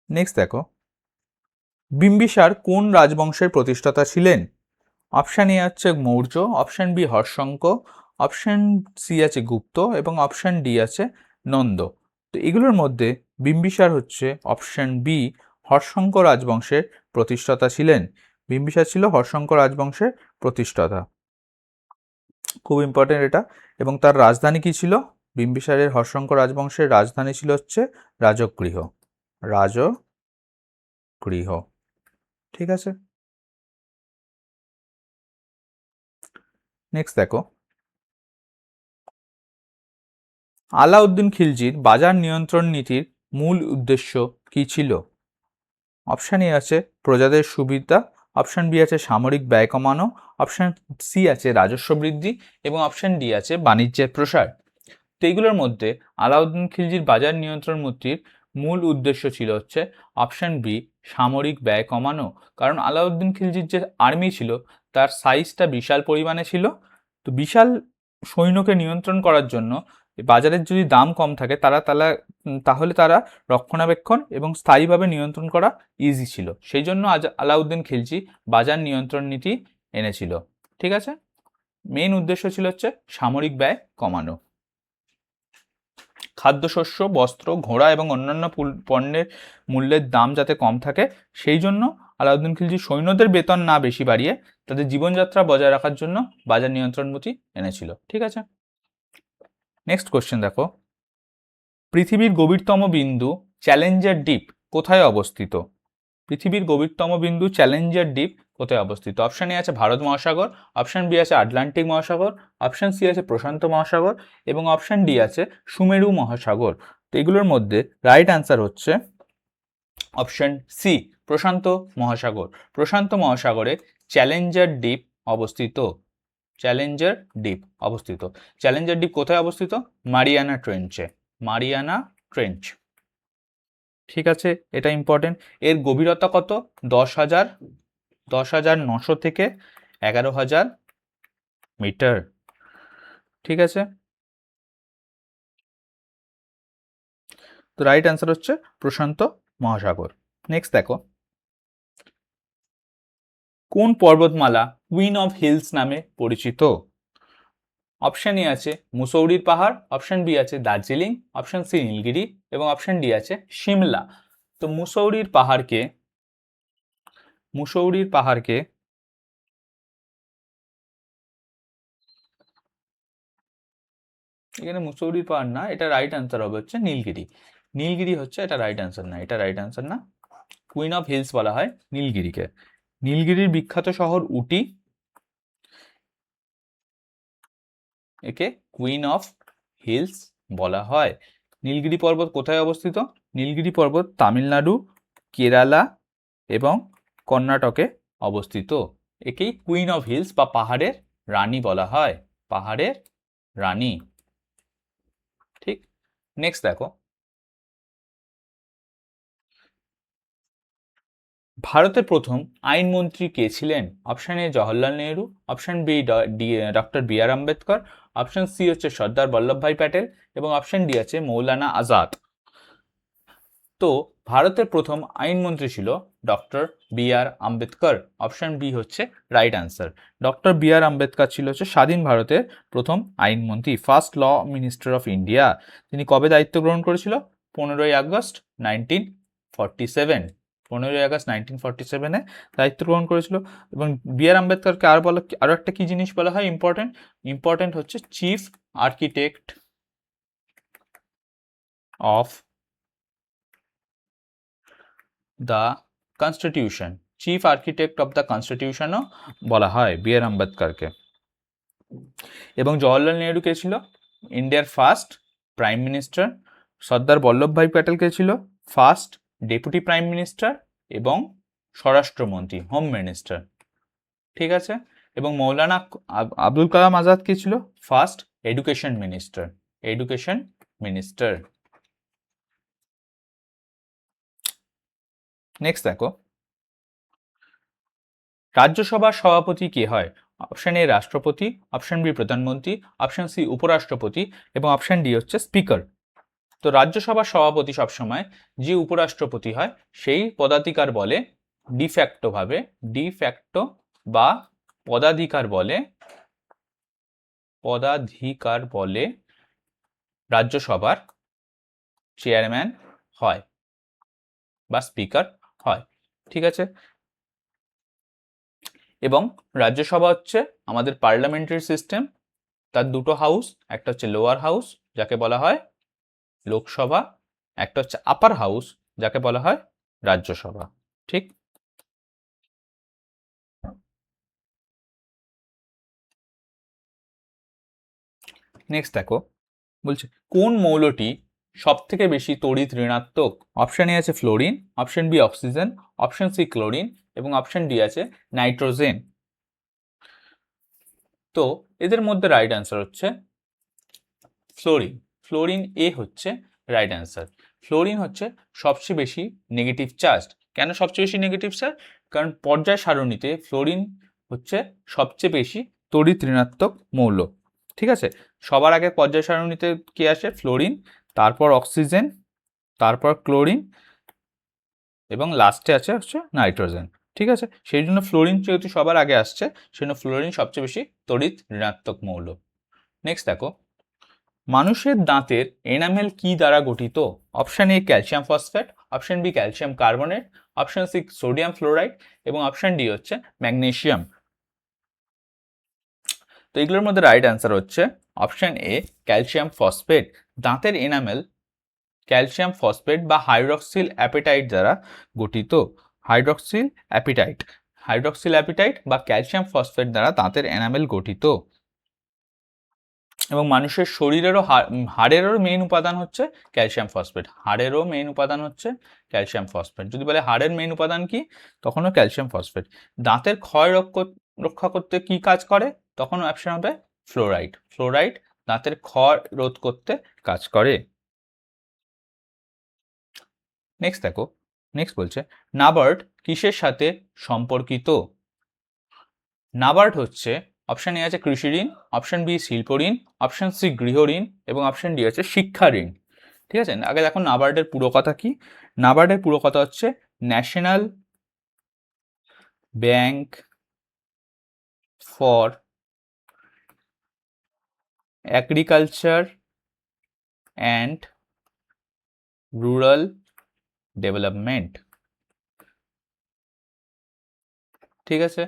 নেক্সট দেখো, বিম্বিসার কোন রাজবংশের প্রতিষ্ঠাতা ছিলেন? অপশান এ হচ্ছে Maurya, option B Haryanka, option C আছে গুপ্ত এবং অপশান ডি আছে নন্দ। তো এগুলোর মধ্যে বিম্বিসার হচ্ছে অপশান বি হর্ষঙ্ক রাজবংশের প্রতিষ্ঠাতা ছিলেন। বিম্বিসার ছিল হর্ষঙ্ক রাজবংশের প্রতিষ্ঠাতা। খুব ইম্পর্টেন্ট এটা। এবং তার রাজধানী কি ছিল? বিম্বিসারের হর্ষঙ্ক রাজবংশের রাজধানী ছিল হচ্ছে রাজগৃহ। রাজগৃহ। ঠিক আছে, নেক্সট দেখো, আলাউদ্দিন খিলজির বাজার নিয়ন্ত্রণ নীতির মূল উদ্দেশ্য কি ছিল? অপশান এ আছে প্রজাদের সুবিধা, অপশান বি আছে সামরিক ব্যয় কমানো, অপশান সি আছে রাজস্ব বৃদ্ধি এবং অপশান ডি আছে বাণিজ্যের প্রসার। তো এইগুলোর মধ্যে আলাউদ্দিন খিলজির বাজার নিয়ন্ত্রণ নীতির মূল উদ্দেশ্য ছিল হচ্ছে অপশান বি সামরিক ব্যয় কমানো। কারণ আলাউদ্দিন খিলজির যে আর্মি ছিল তার সাইজটা বিশাল পরিমাণে ছিল। তো বিশাল সৈন্যকে নিয়ন্ত্রণ করার জন্য বাজারের যদি দাম কম থাকে তাহলে তারা রক্ষণাবেক্ষণ এবং স্থায়ীভাবে নিয়ন্ত্রণ করা ইজি ছিল। সেই জন্য আলাউদ্দিন খিলজি বাজার নিয়ন্ত্রণ নীতি এনেছিল। ঠিক আছে, মেইন উদ্দেশ্য ছিল হচ্ছে সামরিক ব্যয় কমানো। খাদ্যশস্য, বস্ত্র, ঘোড়া এবং অন্যান্য পণ্যের মূল্যের দাম যাতে কম থাকে সেই জন্য আলাউদ্দিন খিলজি সৈন্যদের বেতন না বেশি বাড়িয়ে তাদের জীবনযাত্রা বজায় রাখার জন্য বাজার নিয়ন্ত্রণ নীতি এনেছিল। ঠিক আছে, নেক্সট কোশ্চেন দেখো, পৃথিবীর গভীরতম বিন্দু চ্যালেঞ্জার ডিপ কোথায় অবস্থিত? পৃথিবীর গভীরতম বিন্দু চ্যালেঞ্জার ডিপ কোথায় অবস্থিত? অপশান এ আছে ভারত মহাসাগর, অপশান বি আছে আটলান্টিক মহাসাগর, অপশান সি আছে প্রশান্ত মহাসাগর এবং অপশান ডি আছে সুমেরু মহাসাগর। তো এগুলোর মধ্যে রাইট অ্যান্সার হচ্ছে অপশান সি প্রশান্ত মহাসাগর। প্রশান্ত মহাসাগরে চ্যালেঞ্জার ডিপ অবস্থিত। চ্যালেঞ্জার ডিপ অবস্থিত। চ্যালেঞ্জার ডিপ কোথায় অবস্থিত? মারিয়ানা ট্রেঞ্চে। Mariana trench. ঠিক আছে, এটা ইম্পর্টেন্ট। এর গভীরতা কত? 10,900 থেকে 11,000 মিটার। ঠিক আছে, তো রাইট অ্যান্সার হচ্ছে প্রশান্ত মহাসাগর। নেক্সট দেখো, কোন পর্বতমালা কুইন অফ হিলস নামে পরিচিত? অপশান এ আছে মুসৌরির পাহাড়, অপশান বি আছে দার্জিলিং, অপশান সি নীলগিরি এবং অপশান ডি আছে সিমলা। তো মুসৌরির পাহাড়কে এখানে মুসৌরির পাহাড় না, এটা রাইট অ্যান্সার হবে হচ্ছে নীলগিরি। নীলগিরি হচ্ছে এটা রাইট অ্যান্সার না, এটা রাইট অ্যান্সার না। কুইন অফ হিলস বলা হয় নীলগিরিকে। নীলগিরির বিখ্যাত শহর উটি, একে কুইন অফ হিলস বলা হয়। নীলগিরি পর্বত কোথায় অবস্থিত? নীলগিরি পর্বত তামিলনাড়ু, কেরালা এবং কর্ণাটকে অবস্থিত। একেই কুইন অফ হিলস বা পাহাড়ের রানী বলা হয়। পাহাড়ের রানী। ঠিক, নেক্সট দেখো, ভারতের প্রথম আইনমন্ত্রী কে ছিলেন? Option A Jawaharlal Nehru, option B doctor B R Ambedkar, option C হচ্ছে সর্দার বল্লভভাই প্যাটেল এবং অপশান ডি আছে মৌলানা আজাদ। তো ভারতের প্রথম আইনমন্ত্রী ছিল doctor B R Ambedkar. Option B হচ্ছে right answer. Doctor B R Ambedkar ছিল হচ্ছে স্বাধীন ভারতের প্রথম আইনমন্ত্রী, first law minister of India. তিনি কবে দায়িত্ব গ্রহণ করেছিল? 15ই আগস্ট 1947। 15ই আগস্ট 1947 দায়িত্ব গ্রহণ করেছিল। এবং বি আর আম্বেদকরকে আরো একটা কি জিনিস বলা হয় ইম্পর্টেন্ট হচ্ছে chief architect of the constitution, chief architect of the কনস্টিটিউশনও বলা হয় বি আর আম্বেদকরকে। এবং জওয়াহরলাল নেহরু কে ছিল ইন্ডিয়ার first prime minister. Sardar Vallabhbhai Patel কে ছিল ফার্স্ট ডেপুটি প্রাইম মিনিস্টার এবং স্বরাষ্ট্রমন্ত্রী, হোম মিনিস্টার। ঠিক আছে। এবং মৌলানা আবুল কালাম আজাদ কে ছিল ফার্স্ট এডুকেশন মিনিস্টার। নেক্সট দেখো, রাজ্যসভার সভাপতি কে হয়? অপশন এ রাষ্ট্রপতি, অপশন বি প্রধানমন্ত্রী, অপশন সি উপরাষ্ট্রপতি এবং অপশন ডি হচ্ছে স্পিকার। তো রাজ্যসভার সভাপতি সবসময় যে উপরাষ্ট্রপতি হয় সেই পদাধিকার বলে ডিফ্যাক্টো বা পদাধিকার বলে রাজ্যসভার চেয়ারম্যান হয় বা স্পিকার হয়। ঠিক আছে। এবং রাজ্যসভা হচ্ছে আমাদের পার্লামেন্টারি সিস্টেম, তার দুটো হাউস, একটা হচ্ছে লোয়ার হাউস যাকে বলা হয় লোকসভা, একটা হচ্ছে আপার হাউস যাকে বলা হয় রাজ্যসভা। ঠিক। নেক্সট দেখো, বলছে কোন মৌলটি সব থেকে বেশি তড়িৎ ঋণাত্মক? অপশন এ আছে fluorine, option B oxygen, option C chlorine এবং অপশন ডি আছে নাইট্রোজেন। তো এদের মধ্যে রাইট অ্যান্সার হচ্ছে ফ্লোরিন এ হচ্ছে রাইট অ্যান্সার। ফ্লোরিন হচ্ছে সবচেয়ে বেশি নেগেটিভ চার্জ। কেন সবচেয়ে বেশি নেগেটিভ চার্জ? কারণ পর্যায় সারণীতে ফ্লোরিন হচ্ছে সবচেয়ে বেশি তড়িৎ ঋণাত্মক মৌল। ঠিক আছে। সবার আগে পর্যায় সারণীতে কি আসে? ফ্লোরিন, তারপর অক্সিজেন, তারপর ক্লোরিন এবং লাস্টে হচ্ছে নাইট্রোজেন। ঠিক আছে। সেই জন্য ফ্লোরিন যেহেতু সবার আগে আসছে, সেই জন্য ফ্লোরিন সবচেয়ে বেশি তড়িৎ ঋণাত্মক মৌল। নেক্সট দেখো, মানুষের দাঁতের এনামেল কি দ্বারা গঠিত? Option A calcium phosphate, option B calcium carbonate, option C sodium fluoride এবং অপশন ডি হচ্ছে ম্যাগনেসিয়াম। তো এগুলোর মধ্যে রাইট অ্যান্সার হচ্ছে অপশন এ ক্যালসিয়াম ফসফেট। দাঁতের এনামেল ক্যালসিয়াম ফসফেট বা হাইড্রক্সিল অ্যাপিটাইট দ্বারা গঠিত। হাইড্রক্সিল অ্যাপিটাইট বা ক্যালসিয়াম ফসফেট দ্বারা দাঁতের এনামেল গঠিত। এবং মানুষের শরীরেরও হাড়েরও মেইন উপাদান হচ্ছে ক্যালসিয়াম ফসফেট। যদি বলে হাড়ের মেইন উপাদান কি, তখনও ক্যালসিয়াম ফসফেট। দাঁতের ক্ষয় রক্ষা করতে কি কাজ করে? তখন অপশন হবে ফ্লোরাইড দাঁতের ক্ষয় রোধ করতে কাজ করে। নেক্সট বলছে নাবার্ড কিসের সাথে সম্পর্কিত? নাবার্ড হচ্ছে অপশন এ আছে কৃষি ঋণ, অপশন বি শিল্প ঋণ, অপশন সি গৃহ ঋণ এবং অপশন ডি আছে শিক্ষা ঋণ। ঠিক আছে। আগে দেখো নাবার্ডের পুরো কথা কি। নাবার্ডের পুরো কথা হচ্ছে national bank for agriculture and rural development. ঠিক আছে।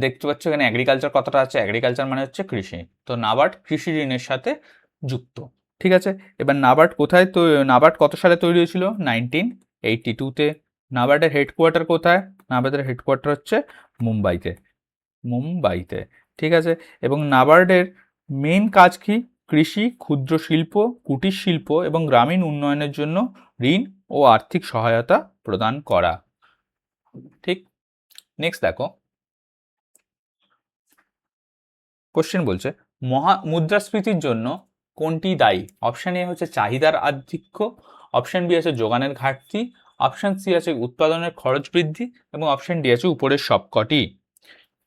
দেখতে পাচ্ছ এখানে এগ্রিকালচার কথাটা আছে, এগ্রিকালচার মানে হচ্ছে কৃষি। তো নাবার্ড কৃষি ঋণের সাথে যুক্ত। ঠিক আছে। এবার নাবার্ড কত সালে তৈরি হয়েছিল? 1982-তে। নাবার্ডের হেডকোয়ার্টার কোথায়? নাবার্ডের হেডকোয়ার্টার হচ্ছে মুম্বাইতে। ঠিক আছে। এবং নাবার্ডের মেইন কাজ কি? কৃষি, ক্ষুদ্র শিল্প, কুটির শিল্প এবং গ্রামীণ উন্নয়নের জন্য ঋণ ও আর্থিক সহায়তা প্রদান করা। ঠিক। নেক্সট দেখো, কোশ্চেন বলছে মুদ্রাস্ফীতির জন্য কোনটি দায়ী? অপশন এ হচ্ছে চাহিদার আধিক্য, অপশন বি আছে যোগানের ঘাটতি, অপশন সি আছে উৎপাদনের খরচ বৃদ্ধি এবং অপশন ডি আছে উপরের সবকটি।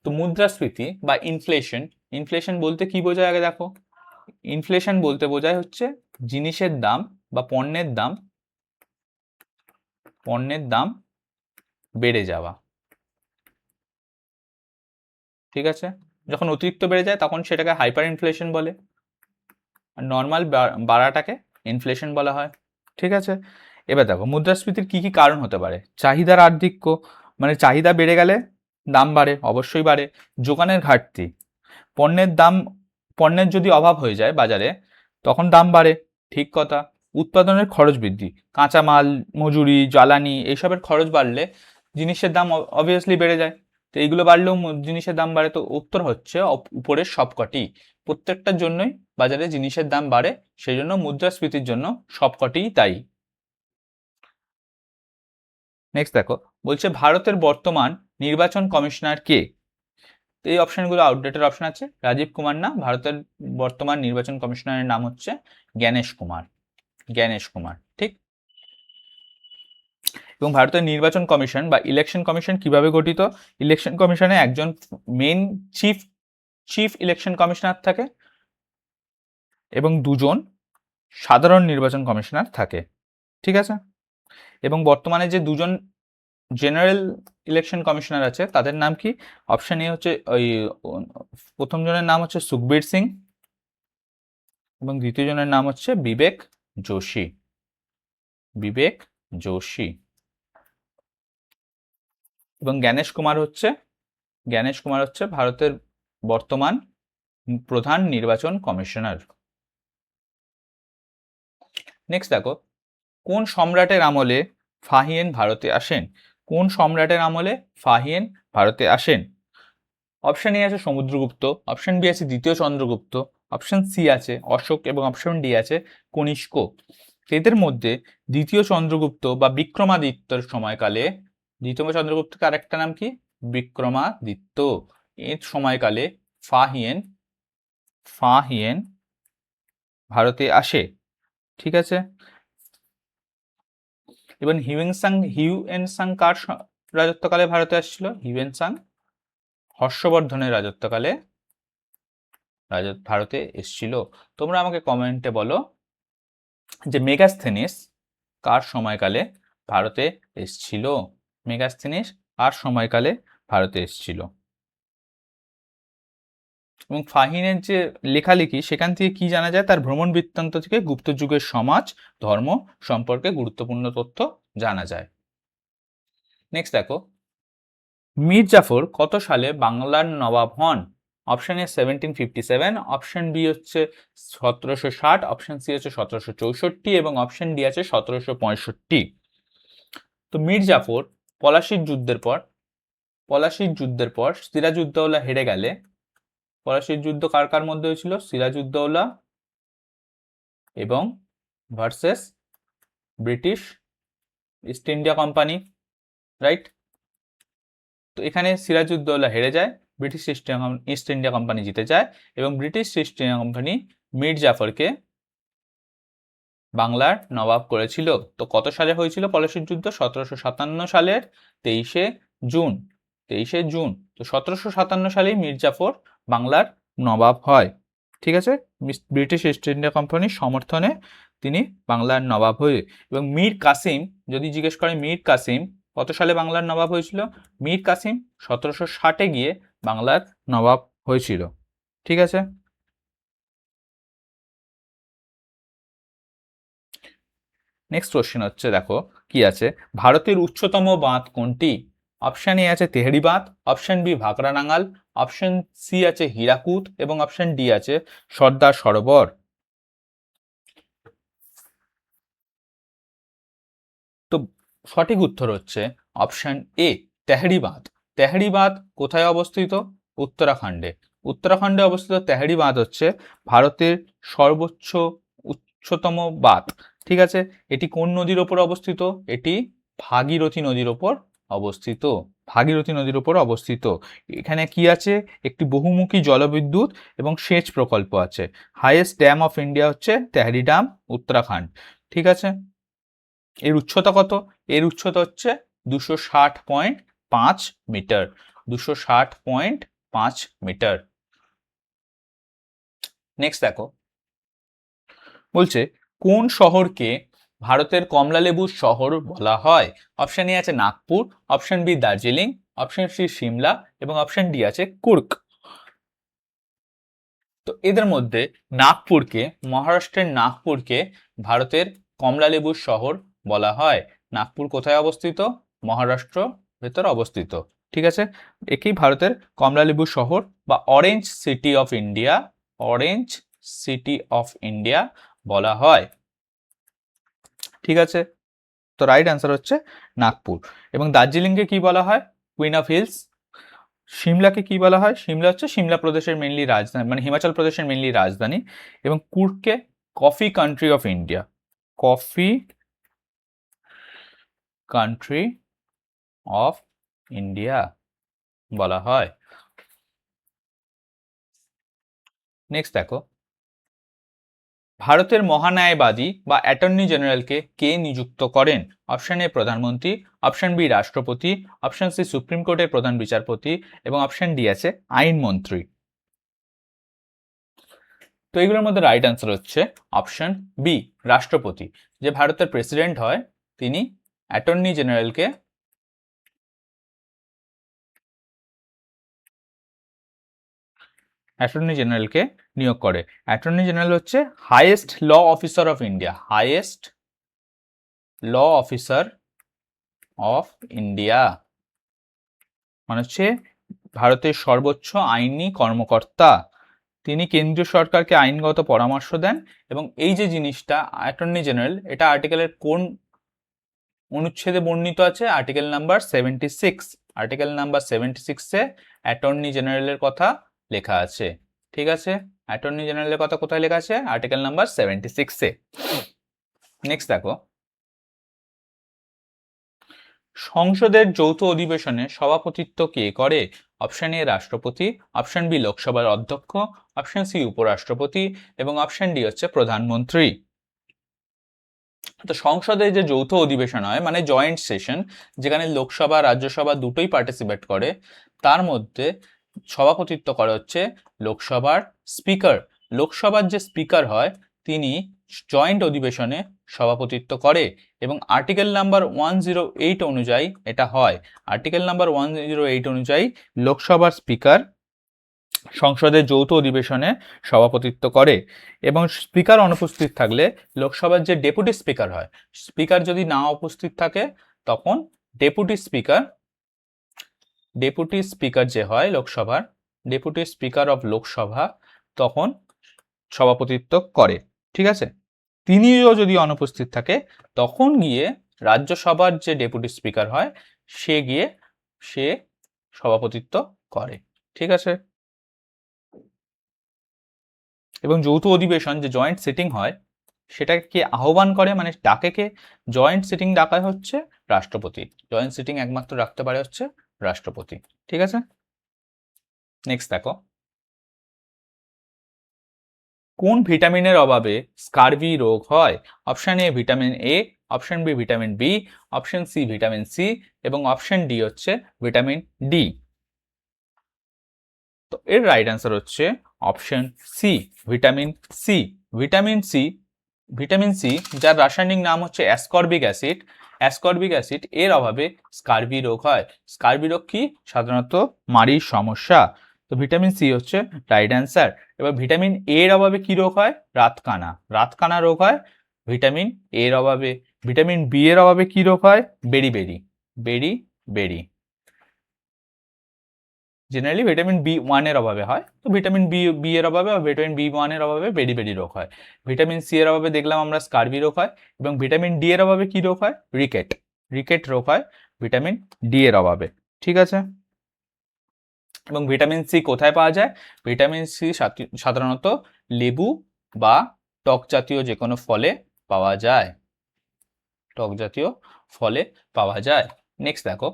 তো মুদ্রাস্ফীতি বা ইনফ্লেশন বলতে কি বোঝায়? আগে দেখো, ইনফ্লেশন বলতে বোঝায় হচ্ছে জিনিসের দাম বা পণ্যের দাম বেড়ে যাওয়া। ঠিক আছে। যখন অতিরিক্ত বেড়ে যায় তখন সেটাকে হাইপার ইনফ্লেশন বলে, আর নর্মাল বাড়াটাকে ইনফ্লেশন বলা হয়। ঠিক আছে। এবার দেখো মুদ্রাস্ফীতির কি কি কারণ হতে পারে। চাহিদার আধিক্য, মানে চাহিদা বেড়ে গেলে দাম বাড়ে, অবশ্যই বাড়ে। যোগানের ঘাটতি, পণ্যের যদি অভাব হয়ে যায় বাজারে তখন দাম বাড়ে, ঠিক কথা। উৎপাদনের খরচ বৃদ্ধি, কাঁচামাল, মজুরি, জ্বালানি এইসবের খরচ বাড়লে জিনিসের দাম অবভিয়াসলি বেড়ে যায়। তো এইগুলো বাড়লেও জিনিসের দাম বাড়ে। তো উত্তর হচ্ছে উপরের সবকটি, প্রত্যেকটার জন্যই বাজারে জিনিসের দাম বাড়ে, সেই জন্য মুদ্রাস্ফীতির জন্য সবকটিই দায়ী। নেক্সট দেখো, বলছে ভারতের বর্তমান নির্বাচন কমিশনার কে। এই অপশনগুলো আউটডেটেড অপশন আছে। রাজীব কুমার না, ভারতের বর্তমান নির্বাচন কমিশনারের নাম হচ্ছে জ্ঞানেশ কুমার। জ্ঞানেশ কুমার, ঠিক। এবং ভারতের নির্বাচন কমিশন বা ইলেকশন কমিশন কিভাবে গঠিত। ইলেকশন কমিশনে একজন মেন চিফ ইলেকশন কমিশনার থাকে এবং দুজন সাধারণ নির্বাচন কমিশনার থাকে, ঠিক আছে। এবং বর্তমানে যে দুজন জেনারেল ইলেকশন কমিশনার আছে তাদের নাম কি। অপশন এ হচ্ছে ওই প্রথম জনের নাম হচ্ছে সুখবীর সিং এবং দ্বিতীয় জনের নাম হচ্ছে বিবেক যোশী। বিবেক যোশী। এবং জ্ঞানেশ কুমার হচ্ছে ভারতের বর্তমান প্রধান নির্বাচন কমিশনার। নেক্সট দেখো, কোন সম্রাটের আমলে ফাহিয়েন ভারতে আসেন। কোন সম্রাটের আমলে ফাহিয়েন ভারতে আসেন। অপশন এ আছে সমুদ্রগুপ্ত, অপশন বি আছে দ্বিতীয় চন্দ্রগুপ্ত, অপশন সি আছে অশোক এবং অপশন ডি আছে কনিষ্ক। এদের মধ্যে দ্বিতীয় চন্দ্রগুপ্ত বা বিক্রমাদিত্যর সময়কালে, দ্বিতীয় চন্দ্রগুপ্তকে আরেকটা নাম কি, বিক্রমাদিত্য, এর সময়কালে ফাহিয়েন ভারতে আসে, ঠিক আছে। এবং হিউয়েনসাং কার রাজত্বকালে ভারতে আসছিল। হিউয়েনসাং হর্ষবর্ধনের রাজত্বকালে ভারতে এসেছিল। তোমরা আমাকে কমেন্টে বলো যে মেগাস্থেনিস কার সময়কালে ভারতে এসেছিল। মেগাস্থেনিস কার সময়কালে ভারতে এসেছিল। এবং ফাহিনের যে লেখালেখি সেখান থেকে কি জানা যায়, তার ভ্রমণ বৃত্তান্ত থেকে গুপ্ত যুগের সমাজ ধর্ম সম্পর্কে গুরুত্বপূর্ণ তথ্য জানা যায়। নেক্সট দেখো, মীর জাফর কত সালে বাংলার নবাব হন। অপশন এ 1757, অপশন বি হচ্ছে 1760, অপশন সি হচ্ছে 1764 এবং অপশন ডি আছে 1765। তো মীর জাফর পলাশির যুদ্ধের পর সিরাজউদ্দৌলা হেরে গেলে, পলাশির যুদ্ধ কার কার মধ্যে হয়েছিল, সিরাজউদ্দৌলা এবং versus British East India company, right. তো এখানে সিরাজউদ্দৌলা হেরে যায়, ব্রিটিশ ইস্ট ইন্ডিয়া কোম্পানি জিতে যায় এবং British East India company Mir জাফরকে বাংলার নবাব করেছিল। তো কত সালে হয়েছিল পলাশির যুদ্ধ, 1757 সালের 23শে জুন। তো 1757 সালেই মীর জাফর বাংলার নবাব হয়, ঠিক আছে। ব্রিটিশ ইস্ট ইন্ডিয়া কোম্পানির সমর্থনে তিনি বাংলার নবাব হয়ে। এবং মীর কাসিম, যদি জিজ্ঞেস করে মীর কাসিম কত সালে বাংলার নবাব হয়েছিল, মীর কাসিম 1760-এ গিয়ে বাংলার নবাব হয়েছিল, ঠিক আছে। নেক্সট কোশ্চেন হচ্ছে, দেখো কি আছে, ভারতের উচ্চতম বাঁধ কোনটি। অপশন এ আছে তেহরি বাঁধ, option B Bhakra Nangal, option C আছে হীরাকুদ এবং অপশন ডি আছে সর্দার সরোবর। তো সঠিক উত্তর হচ্ছে অপশন এ তেহরি বাঁধ। তেহরি বাঁধ কোথায় অবস্থিত, উত্তরাখণ্ডে অবস্থিত। তেহরি বাঁধ হচ্ছে ভারতের সর্বোচ্চ উচ্চতম বাঁধ, ঠিক আছে। এটি কোন নদীর ওপর অবস্থিত, এটি ভাগীরথী নদীর ওপর অবস্থিত। এখানে কি আছে, একটি বহুমুখী জলবিদ্যুৎ এবং সেচ প্রকল্প আছে। হাইয়েস্ট ড্যাম অফ ইন্ডিয়া হচ্ছে তেহরি ড্যাম, উত্তরাখণ্ড, ঠিক আছে। এর উচ্চতা কত, এর উচ্চতা হচ্ছে 260.5 মিটার, 260.5 মিটার। নেক্সট দেখো, বলছে কোন শহরকে ভারতের কমলালেবুর শহর বলা হয়। অপশন এ আছে Nagpur, option B Darjeeling, option C Shimla এবং অপশন ডি আছে কুর্গ। তো এদের মধ্যে মহারাষ্ট্রের নাগপুরকে ভারতের কমলালেবুর শহর বলা হয়? নাগপুর কোথায় অবস্থিত? মহারাষ্ট্র ভেতর অবস্থিত। ঠিক আছে, একেই ভারতের কমলালেবু শহর বা orange city of India, orange city of India বলা হয়। ঠিক আছে, তো রাইট অ্যান্সার হচ্ছে নাগপুর। এবং দার্জিলিংকে কি বলা হয়? Queen of hills. সিমলাকে কি বলা হয়? সিমলা হচ্ছে সিমলা প্রদেশের মেনলি রাজধানী, মানে হিমাচল প্রদেশের মেনলি রাজধানী। এবং কুর্গকে coffee country of India, coffee country of India বলা হয়। নেক্সট দেখো, ভারতের মহান্যায়বাদী বা অ্যাটর্নি জেনারেলকে কে নিযুক্ত করেন? অপশন এ প্রধানমন্ত্রী, অপশন বি রাষ্ট্রপতি, অপশন সি সুপ্রিম কোর্টের প্রধান বিচারপতি এবং অপশন ডি আছে আইনমন্ত্রী। তো এইগুলোর মধ্যে রাইট অ্যান্সার হচ্ছে অপশন বি রাষ্ট্রপতি। যে ভারতের প্রেসিডেন্ট হয় তিনি অ্যাটর্নি জেনারেলকে নিয়োগ করে। অ্যাটর্নি জেনারেল হচ্ছে highest law officer of India, highest law officer of India মানে হচ্ছে ভারতের সর্বোচ্চ আইনি কর্মকর্তা। তিনি কেন্দ্রীয় সরকারকে আইনগত পরামর্শ দেন। এবং এই যে জিনিসটা অ্যাটর্নি জেনারেল, এটা আর্টিকেলের কোন অনুচ্ছেদে বর্ণিত আছে? Article number 76। আর্টিকেল নাম্বার 76-এ অ্যাটর্নি জেনারেলের কথা লেখা আছে। ঠিক আছে, অ্যাটর্নি জেনারেলের কথা কোথায় লেখা আছে? Article number 76-এ। নেক্সট দেখো, সংসদের যৌথ অধিবেশনে সভাপতিত্ব কে করে? অপশন এ রাষ্ট্রপতি, অপশন বি লোকসভার অধ্যক্ষ, অপশন সি উপরাষ্ট্রপতি এবং অপশন ডি হচ্ছে প্রধানমন্ত্রী। তো সংসদের যে যৌথ অধিবেশন হয় মানে জয়েন্ট সেশন, যেখানে লোকসভা রাজ্যসভা দুটোই পার্টিসিপেট করে, তার মধ্যে সভাপতিত্ব করে হচ্ছে লোকসভার স্পিকার। লোকসভার যে স্পিকার হয় তিনি জয়েন্ট অধিবেশনে সভাপতিত্ব করে এবং আর্টিকেল নাম্বার 108 অনুযায়ী এটা হয়। আর্টিকেল নাম্বার 108 অনুযায়ী লোকসভার স্পিকার সংসদের যৌথ অধিবেশনে সভাপতিত্ব করে। এবং স্পিকার অনুপস্থিত থাকলে লোকসভার যে ডেপুটি স্পিকার হয়, স্পিকার যদি না উপস্থিত থাকে তখন ডেপুটি স্পিকার যে হয় লোকসভার, ডেপুটি স্পিকার অফ লোকসভা তখন সভাপতিত্ব করে। ঠিক আছে, তিনিও যদি অনুপস্থিত থাকে তখন গিয়ে রাজ্যসভার যে ডেপুটি স্পিকার হয় সে সভাপতিত্ব করে। ঠিক আছে, এবং যৌথ অধিবেশন যে জয়েন্ট সিটিং হয় সেটাকে কে আহ্বান করে, মানে ডাকে কে? জয়েন্ট সিটিং ডাকা হচ্ছে রাষ্ট্রপতি। জয়েন্ট সিটিং একমাত্র রাখতে পারে হচ্ছে রাষ্ট্রপতি। ঠিক আছে, নেক্সট দেখো, কোন ভিটামিনের অভাবে স্কারভি রোগ হয়? Option A vitamin A, option B vitamin B, option C vitamin C এবং অপশন ডি হচ্ছে ভিটামিন ডি। তো এর রাইট অ্যান্সার হচ্ছে option C vitamin C. Vitamin C, vitamin C যার রাসায়নিক নাম হচ্ছে অ্যাসকর্বিক অ্যাসিড, অ্যাসকর্বিক অ্যাসিড এর অভাবে স্কারভি রোগ হয়। স্কারভি রোগ কি? সাধারণত মাড়ির সমস্যা। তো ভিটামিন সি হচ্ছে রাইট অ্যান্সার। এবার ভিটামিন এর অভাবে কি রোগ হয়? রাতকানা, রাতকানা রোগ হয় ভিটামিন এর অভাবে। ভিটামিন বি এর অভাবে কি রোগ হয়? বেরি বেরি। জেনারেলি ভিটামিন বি1 এর অভাবে হয়, তো ভিটামিন বি এর অভাবে বা ভিটামিন বি1 এর অভাবে বেরি রোগ হয়। ভিটামিন সি এর অভাবে দেখলাম আমরা স্কারভি রোগ হয়। এবং ভিটামিন ডি এর অভাবে কি রোগ হয়? রিকেট রোগ হয় ভিটামিন ডি এর অভাবে। ঠিক আছে, এবং ভিটামিন সি কোথায় পাওয়া যায়? ভিটামিন সি সাধারণত লেবু বা টক জাতীয় যে কোনো ফলে পাওয়া যায়, টক জাতীয় ফলে পাওয়া যায়। নেক্সট দেখো,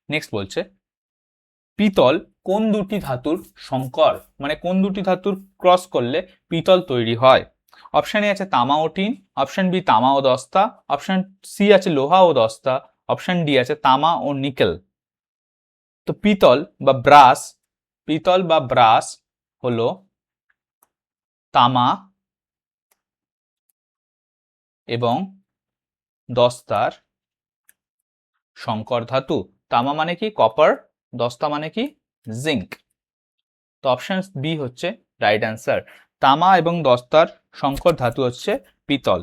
নেক্সট বলছে পিতল কোন দুটি ধাতুর সংকর, মানে কোন দুটি ধাতুর ক্রস করলে পিতল তৈরি হয়? অপশন এ আছে তামা ও টিন, অপশন বি তামা ও দস্তা, অপশন সি আছে লোহা ও দস্তা, অপশন ডি আছে তামা ও নিকেল। তো পিতল বা ব্রাস হলো তামা এবং দস্তার সংকর ধাতু। তামা মানে কি? কপার। দস্তা মানে কি? জিঙ্ক। তো অপশন বি হচ্ছে রাইট অ্যান্সার। তামা এবং দস্তার সংকর ধাতু হচ্ছে পিতল।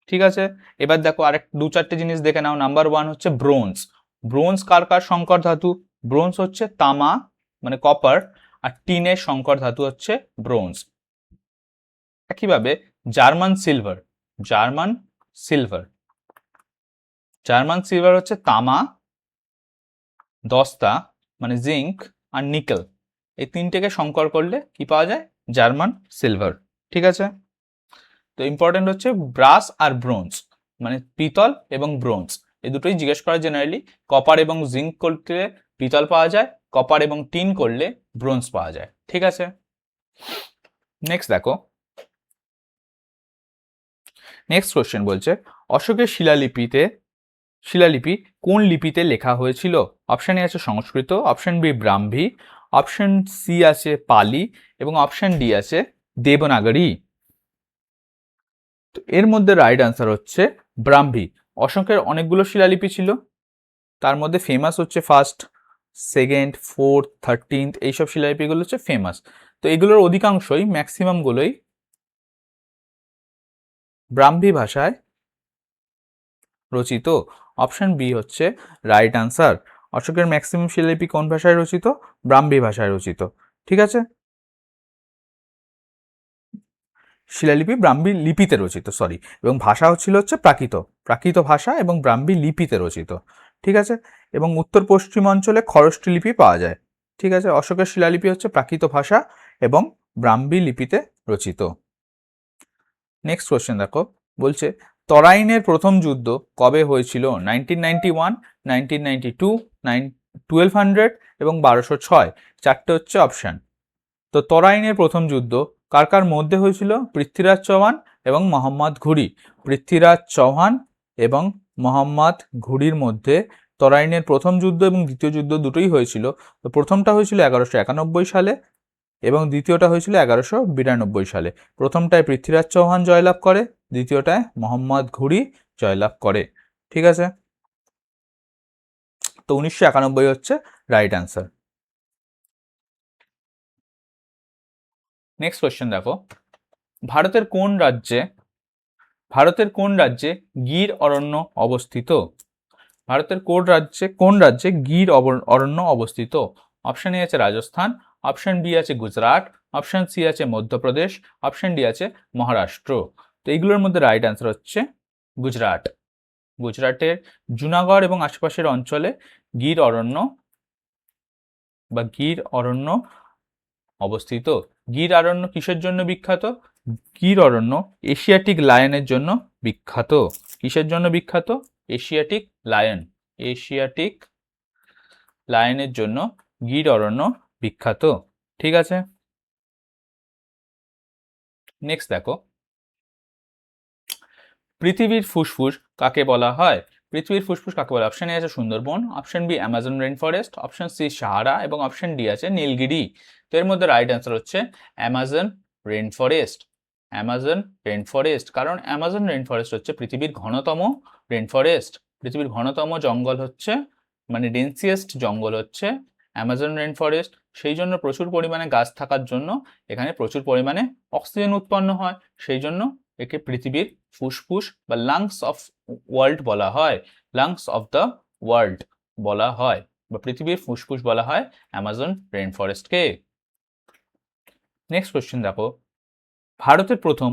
ঠিক আছে, এবার দেখো আরেক 2-4টে জিনিস দেখে নাও। নাম্বার 1 হচ্ছে ব্রোঞ্জ। ব্রোঞ্জ কার কার সংকর ধাতু? ব্রোঞ্জ হচ্ছে তামা মানে কপার, আর টিনের সংকর ধাতু হচ্ছে ব্রোঞ্জ। একইভাবে German silver, German silver, German silver হচ্ছে তামা, দস্তা মানে জিঙ্ক, আর নিকেল, এই তিনটেকে সংকর করলে কি পাওয়া যায়? German silver. ঠিক আছে, তো ইম্পর্টেন্ট হচ্ছে ব্রাস আর ব্রোঞ্জ, মানে পিতল এবং ব্রোঞ্জ, এই দুটোই জিজ্ঞেস করা জেনারেলি। কপার এবং জিঙ্ক করলে পিতল পাওয়া যায়, কপার এবং টিন করলে ব্রোঞ্জ পাওয়া যায়। ঠিক আছে, নেক্সট দেখো, নেক্সট কোশ্চেন বলছে অশোকের শিলালিপি কোন লিপিতে লেখা হয়েছিল? অপশন এ আছে সংস্কৃত, অপশন বি ব্রাহ্মী, অপশন সি আছে পালি, এবং অপশন ডি আছে দেবনাগরী। তো এর মধ্যে রাইট আনসার হচ্ছে ব্রাহ্মী। অশোকের অনেকগুলো শিলালিপি ছিল, তার মধ্যে ফেমাস হচ্ছে ফার্স্ট, সেকেন্ড, ফোর্থ, 13th, এইসব শিলালিপিগুলো হচ্ছে ফেমাস। তো এগুলোর অধিকাংশই ম্যাক্সিমামগুলোই ব্রাহ্মী ভাষায় রচিত। অপশন বি হচ্ছে রাইট আনসার। অশোকের ম্যাক্সিমাম শিলালিপি কোন ভাষায় রচিত? ব্রাহ্মী ভাষায় রচিত। ঠিক আছে, শিলালিপি ব্রাহ্মী লিপিতে রচিত, সরি, এবং ভাষা হচ্ছে প্রাকৃত, প্রাকৃত ভাষা এবং ব্রাহ্মী লিপিতে রচিত। ঠিক আছে, এবং উত্তর পশ্চিম অঞ্চলে খরষ্টি লিপি পাওয়া যায়। ঠিক আছে, অশোকের শিলালিপি হচ্ছে প্রাকৃত ভাষা এবং ব্রাহ্মী লিপিতে রচিত। নেক্সট কোশ্চেন দেখো, বলছে তরাইনের প্রথম যুদ্ধ কবে হয়েছিল? 1991, 1992, 1200 এবং 1206, চারটে হচ্ছে অপশন। তো তরাইনের প্রথম যুদ্ধ কার কার মধ্যে হয়েছিল? পৃথ্বীরাজ চৌহান এবং মোহাম্মদ ঘুরি। পৃথ্বীরাজ চৌহান এবং মোহাম্মদ ঘুরির মধ্যে তরাইনের প্রথম যুদ্ধ এবং দ্বিতীয় যুদ্ধ দুটোই হয়েছিল। তো প্রথমটা হয়েছিল 1191 সালে এবং দ্বিতীয়টা হয়েছিল 1192 সালে। প্রথমটায় পৃথ্বীরাজ চৌহান জয়লাভ করে, দ্বিতীয়টায় মোহাম্মদ ঘুরি জয়লাভ করে। ঠিক আছে, তো 1991 হচ্ছে রাইট আনসার। নেক্সট কোশ্চেন দেখো, ভারতের কোন রাজ্যে গির অরণ্য অবস্থিত? ভারতের কোন রাজ্যে গির অরণ্য অবস্থিত? অপশন এ আছে রাজস্থান, অপশন বি আছে গুজরাট, অপশন সি আছে মধ্যপ্রদেশ, অপশন ডি আছে মহারাষ্ট্র। তো এইগুলোর মধ্যে রাইট আনসার হচ্ছে গুজরাট। গুজরাটের জুনাগড় এবং আশেপাশের অঞ্চলে গির অরণ্য অবস্থিত। গির অরণ্য কিসের জন্য বিখ্যাত? গির অরণ্য এশিয়াটিক লায়নের জন্য বিখ্যাত। কিসের জন্য বিখ্যাত? এশিয়াটিক লায়নের জন্য গির অরণ্য বিখ্যাত। ঠিক আছে, নেক্সট দেখো, পৃথিবীর ফুসফুস কাকে বলা হয়? পৃথিবীর ফুসফুস কাকে বলা হয়? অপশন এ আছে Sundarban, option B Amazon rain forest, option C Sahara, এবং অপশন ডি আছে নীলগিরি। তো এর মধ্যে রাইট অ্যান্সার হচ্ছে Amazon rain forest. Amazon rain forest, কারণ অ্যামাজন রেইন ফরেস্ট হচ্ছে পৃথিবীর ঘনতম রেইন ফরেস্ট। পৃথিবীর ঘনতম জঙ্গল হচ্ছে, মানে ডেন্সিয়েস্ট জঙ্গল হচ্ছে অ্যামাজন রেইন ফরেস্ট। সেই জন্য প্রচুর পরিমাণে গাছ থাকার জন্য এখানে প্রচুর পরিমাণে অক্সিজেন উৎপন্ন হয়, সেই জন্য একে পৃথিবীর ফুসফুস বা লাংস অফ ওয়ার্ল্ড বলা হয়। লাংস অফ দ্য ওয়ার্ল্ড বলা হয়, বা পৃথিবীর ফুসফুস বলা হয় অ্যামাজন রেইন ফরেস্টকে। নেক্সট কোশ্চেন দেখো, ভারতের প্রথম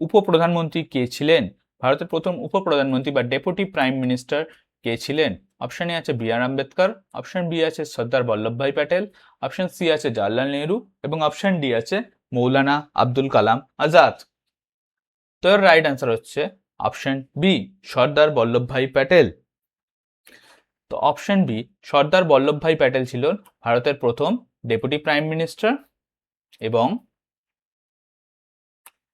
উপপ্রধানমন্ত্রী কে ছিলেন? ভারতের প্রথম উপপ্রধানমন্ত্রী বা ডেপুটি প্রাইম মিনিস্টার কে ছিলেন? অপশন এ আছে B R Ambedkar, option B আছে সর্দার বল্লভভাই প্যাটেল, অপশন সি আছে জওয়াহরলাল নেহরু, এবং অপশন ডি আছে মৌলানা আব্দুল কালাম আজাদ। তো এর রাইট আনসার হচ্ছে অপশন বি সর্দার বল্লভভাই প্যাটেল। তো অপশন বি সর্দার বল্লভভাই প্যাটেল ছিলেন ভারতের প্রথম ডেপুটি প্রাইম মিনিস্টার এবং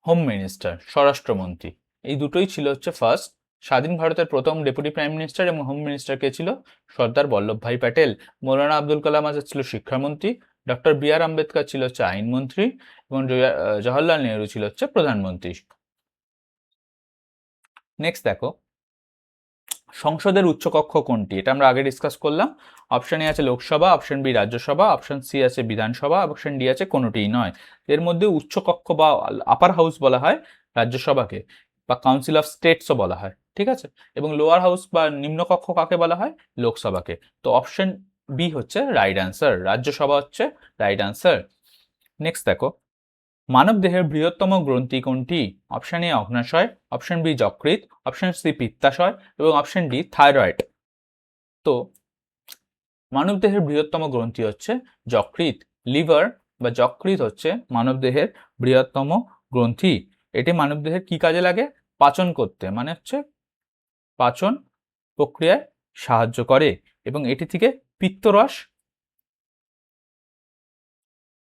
হোম মিনিস্টার, স্বরাষ্ট্রমন্ত্রী। এই দুটোই ছিল হচ্ছে ফার্স্ট। স্বাধীন ভারতের প্রথম ডেপুটি প্রাইম মিনিস্টার এবং হোম মিনিস্টার কে ছিল? সর্দার বল্লভভাই প্যাটেল। মৌলানা আব্দুল কালাম আজাদ ছিল শিক্ষামন্ত্রী, ডক্টর বি আর আম্বেদকর ছিল হচ্ছে আইনমন্ত্রী, এবং জওয়াহরলাল নেহরু ছিল হচ্ছে প্রধানমন্ত্রী। নেক্সট দেখো, সংসদের উচ্চকক্ষ কোনটি? এটা আমরা আগে ডিসকাস করলাম। অপশন এ আছে Lok Sabha, option B Rajya Sabha, option C আছে বিধানসভা, অপশন ডি আছে কোনোটিই নয়। এর মধ্যে উচ্চকক্ষ বা আপার হাউস বলা হয় রাজ্যসভাকে। বা কাউন্সিল অফ স্টেটসও বলা হয়, ঠিক আছে। এবং লোয়ার হাউস বা নিম্নকক্ষ কাকে বলা হয়? লোকসভাকে। তো অপশন বি হচ্ছে রাইট অ্যান্সার, রাজ্যসভা হচ্ছে রাইট অ্যান্সার। নেক্সট দেখো, মানব দেহের বৃহত্তম গ্রন্থি কোনটি? অপশন এ অগ্নাশয়, অপশন বি যকৃৎ, অপশন সি পিত্তাশয় এবং অপশন ডি থাইরয়েড। তো মানবদেহের বৃহত্তম গ্রন্থি হচ্ছে যকৃৎ। লিভার বা যকৃৎ হচ্ছে মানবদেহের বৃহত্তম গ্রন্থি। এটি মানবদেহের কি কাজে লাগে? পাচন করতে, মানে হচ্ছে পাচন প্রক্রিয়ায় সাহায্য করে এবং এটি থেকে পিত্তরস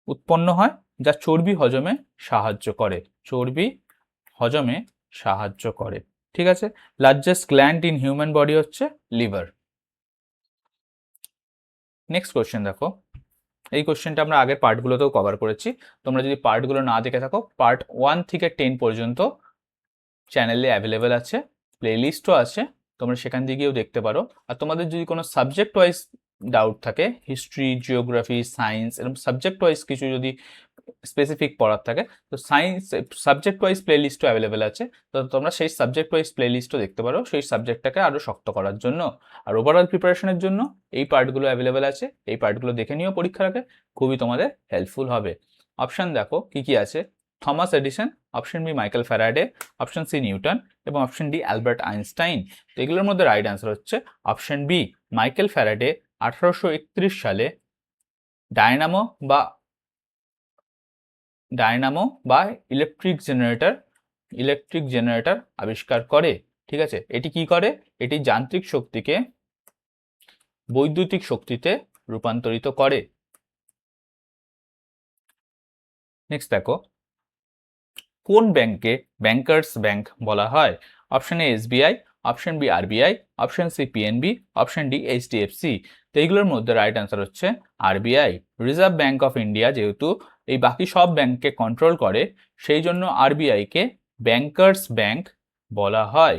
উৎপন্ন হয় যা চর্বি হজমে সাহায্য করে, চর্বি হজমে সাহায্য করে, ঠিক আছে। Largest gland in human body হচ্ছে লিভার। নেক্সট কোশ্চেন দেখো, এই কোশ্চেনটা আমরা আগের পার্টগুলোতেও কভার করেছি। তোমরা যদি পার্টগুলো না দেখে থাকো, পার্ট 1 থেকে 10 পর্যন্ত চ্যানেলে অ্যাভেলেবেল আছে, প্লেলিস্টও আছে, তোমরা সেখান দিয়ে গিয়েও দেখতে পারো। আর তোমাদের যদি কোনো সাবজেক্ট ওয়াইজ ডাউট থাকে, হিস্ট্রি, জিওগ্রাফি, সায়েন্স, এরকম সাবজেক্ট ওয়াইজ কিছু যদি স্পেসিফিক পড়ার থাকে, তো সায়েন্স সাবজেক্ট ওয়াইজ প্লেলিস্টও অ্যাভেলেবেল আছে। তো তোমরা সেই সাবজেক্ট ওয়াইজ প্লেলিস্টও দেখতে পারো সেই সাবজেক্টটাকে আরও শক্ত করার জন্য। আর ওভারঅল প্রিপারেশনের জন্য এই পার্টগুলো অ্যাভেলেবেল আছে, এই পার্টগুলো দেখে নিও পরীক্ষার আগে, খুবই তোমাদের হেল্পফুল হবে। অপশান দেখো কি কি আছে। Thomas Edison, option B Michael Faraday, option C Newton এবং অপশন ডি অ্যালবার্ট আইনস্টাইন। তো এগুলোর মধ্যে রাইট অ্যান্সার হচ্ছে অপশন বি মাইকেল ফ্যারাডে 1831 সালে ডায়নামো বা ইলেকট্রিক জেনারেটর আবিষ্কার করে, ঠিক আছে। এটি কি করে? এটি যান্ত্রিক শক্তিকে বৈদ্যুতিক শক্তিতে রূপান্তরিত করে। নেক্সট দেখো, কোন ব্যাংকে ব্যাংকার্স ব্যাংক বলা হয়? Option A SBI, option B RBI, option C PNB, option D HDFC. তো এইগুলোর মধ্যে রাইট অ্যান্সার হচ্ছে RBI. Reserve bank of India যেহেতু এই বাকি সব ব্যাংককে কন্ট্রোল করে, সেই জন্য আরবিআইকে ব্যাংকার্স ব্যাংক বলা হয়,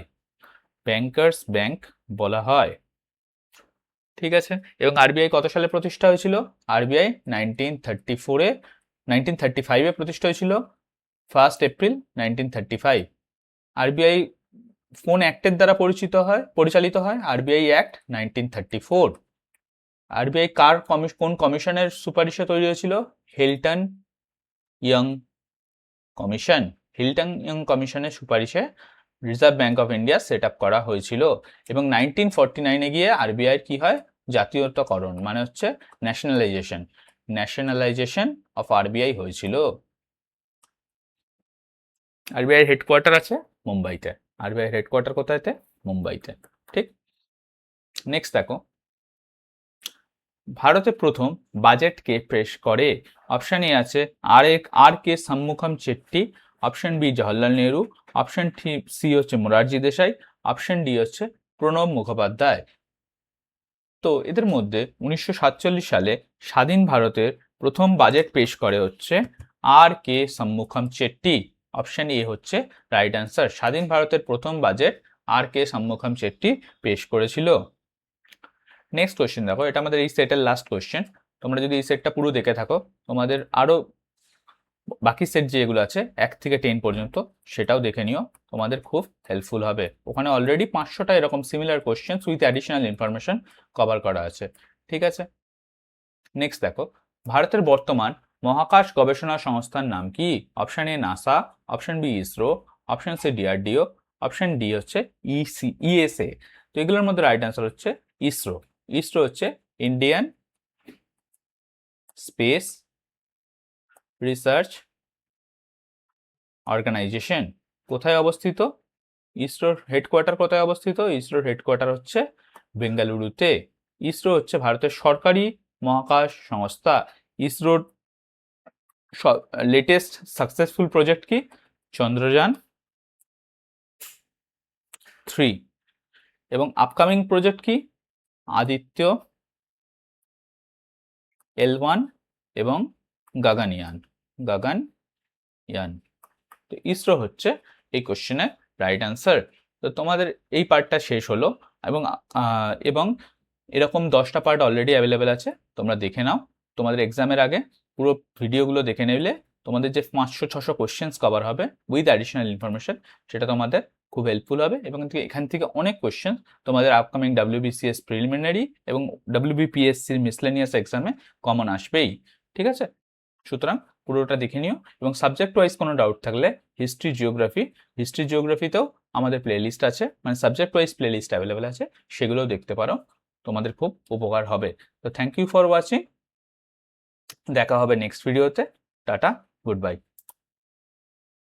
ব্যাংকার্স ব্যাংক বলা হয়, ঠিক আছে। এবং আরবিআই কত সালে প্রতিষ্ঠা হয়েছিল? আরবিআই 1935-এ প্রতিষ্ঠা হয়েছিল, 1 এপ্রিল 1935। আরবিআই কোন অ্যাক্টের দ্বারা পরিচালিত হয়? RBI act 1934। আরবিআই কোন কমিশনের সুপারিশে তৈরি হয়েছিল? Hilton Young commission. Hilton Young কমিশনের সুপারিশে Reserve bank of India set up করা হয়েছিল। এবং 1949-এ গিয়ে আরবিআই কি হয়? জাতীয়তাকরণ, মানে হচ্ছে ন্যাশনালাইজেশন অফ আরবিআই হয়েছিল। আরবিআই হেডকোয়ার্টার আছে মুম্বাইতে। আরবিআই হেডকোয়ার্টার কোথায়তে? মুম্বাইতে, ঠিক। নেক্সট দেখো, ভারতে প্রথম বাজেটকে পেশ করে? অপশন এ আছে R K Shanmukham Chetty, option B Jawaharlal Nehru, option C হচ্ছে মোরারজি দেশাই, অপশন ডি হচ্ছে প্রণব মুখোপাধ্যায়। তো এদের মধ্যে 1947 সালে স্বাধীন ভারতের প্রথম বাজেট পেশ করে হচ্ছে আর K Shanmukham Chetty. Option A হচ্ছে রাইট অ্যান্সার। স্বাধীন ভারতের প্রথম বাজেট আর কে ষণ্মুখম চেট্টি পেশ করেছিল। নেক্সট কোয়েশ্চেন দেখো, এটা আমাদের এই সেটের লাস্ট কোয়েশ্চেন। তোমরা যদি এই সেটটা পুরো দেখে থাকো, তোমাদের আরো বাকি সেট যেগুলো আছে 1 থেকে 10 পর্যন্ত, সেটাও দেখে নিও, তোমাদের খুব হেল্পফুল হবে। ওখানে অলরেডি 500টা এরকম similar question with additional information cover করা আছে, ঠিক আছে। নেক্সট দেখো, ভারতের বর্তমান মহাকাশ গবেষণা সংস্থার নাম কি? Option A NASA, option B ISRO, option C DRDO, option D হচ্ছে ইএসএ। তো এগুলোর মধ্যে রাইট অ্যান্সার হচ্ছে ইসরো। ইসরো হচ্ছে ইন্ডিয়ান স্পেস রিসার্চ অর্গানাইজেশন। কোথায় অবস্থিত? ইসরোর হেডকোয়ার্টার কোথায় অবস্থিত? ইসরোর হেডকোয়ার্টার হচ্ছে বেঙ্গালুরুতে। ইসরো হচ্ছে ভারতের সরকারি মহাকাশ সংস্থা। ইসরোর লেটেস্ট সাকসেসফুল প্রজেক্ট কি? চন্দ্রযান 3। এবং আপকামিং প্রজেক্ট কি? আদিত্য L1 এবং গাগানয়ান। তো ইসরো হচ্ছে এই কোশ্চেনের রাইট অ্যান্সার। তো তোমাদের এই পার্টটা শেষ হলো, এবং এরকম 10টা পার্ট অলরেডি অ্যাভেলেবেল আছে, তোমরা দেখে নাও। তোমাদের এক্সামের আগে পুরো ভিডিওগুলো দেখে নিলে তোমাদের যে 500-600 কোশ্চেন্স কভার হবে উইথ অ্যাডিশনাল ইনফরমেশন, সেটা তোমাদের খুব হেল্পফুল হবে। এবং এখান থেকে অনেক কোশ্চেন তোমাদের আপকামিং WBCS প্রিলিমিনারি এবং WBPSCর মিসলেনিয়াস এক্সামে কমন আসবেই, ঠিক আছে? সুতরাং পুরোটা দেখে নিও, এবং সাবজেক্ট ওয়াইজ কোনো ডাউট থাকলে হিস্ট্রি জিওগ্রাফিতেও আমাদের প্লেলিস্ট আছে, মানে সাবজেক্ট ওয়াইজ প্লেলিস্ট অ্যাভেলেবেল আছে, সেগুলোও দেখতে পারো, তোমাদের খুব উপকার হবে। তো থ্যাংক ইউ ফর ওয়াচিং, দেখা হবে নেক্সট ভিডিওতে। Tata, good bye.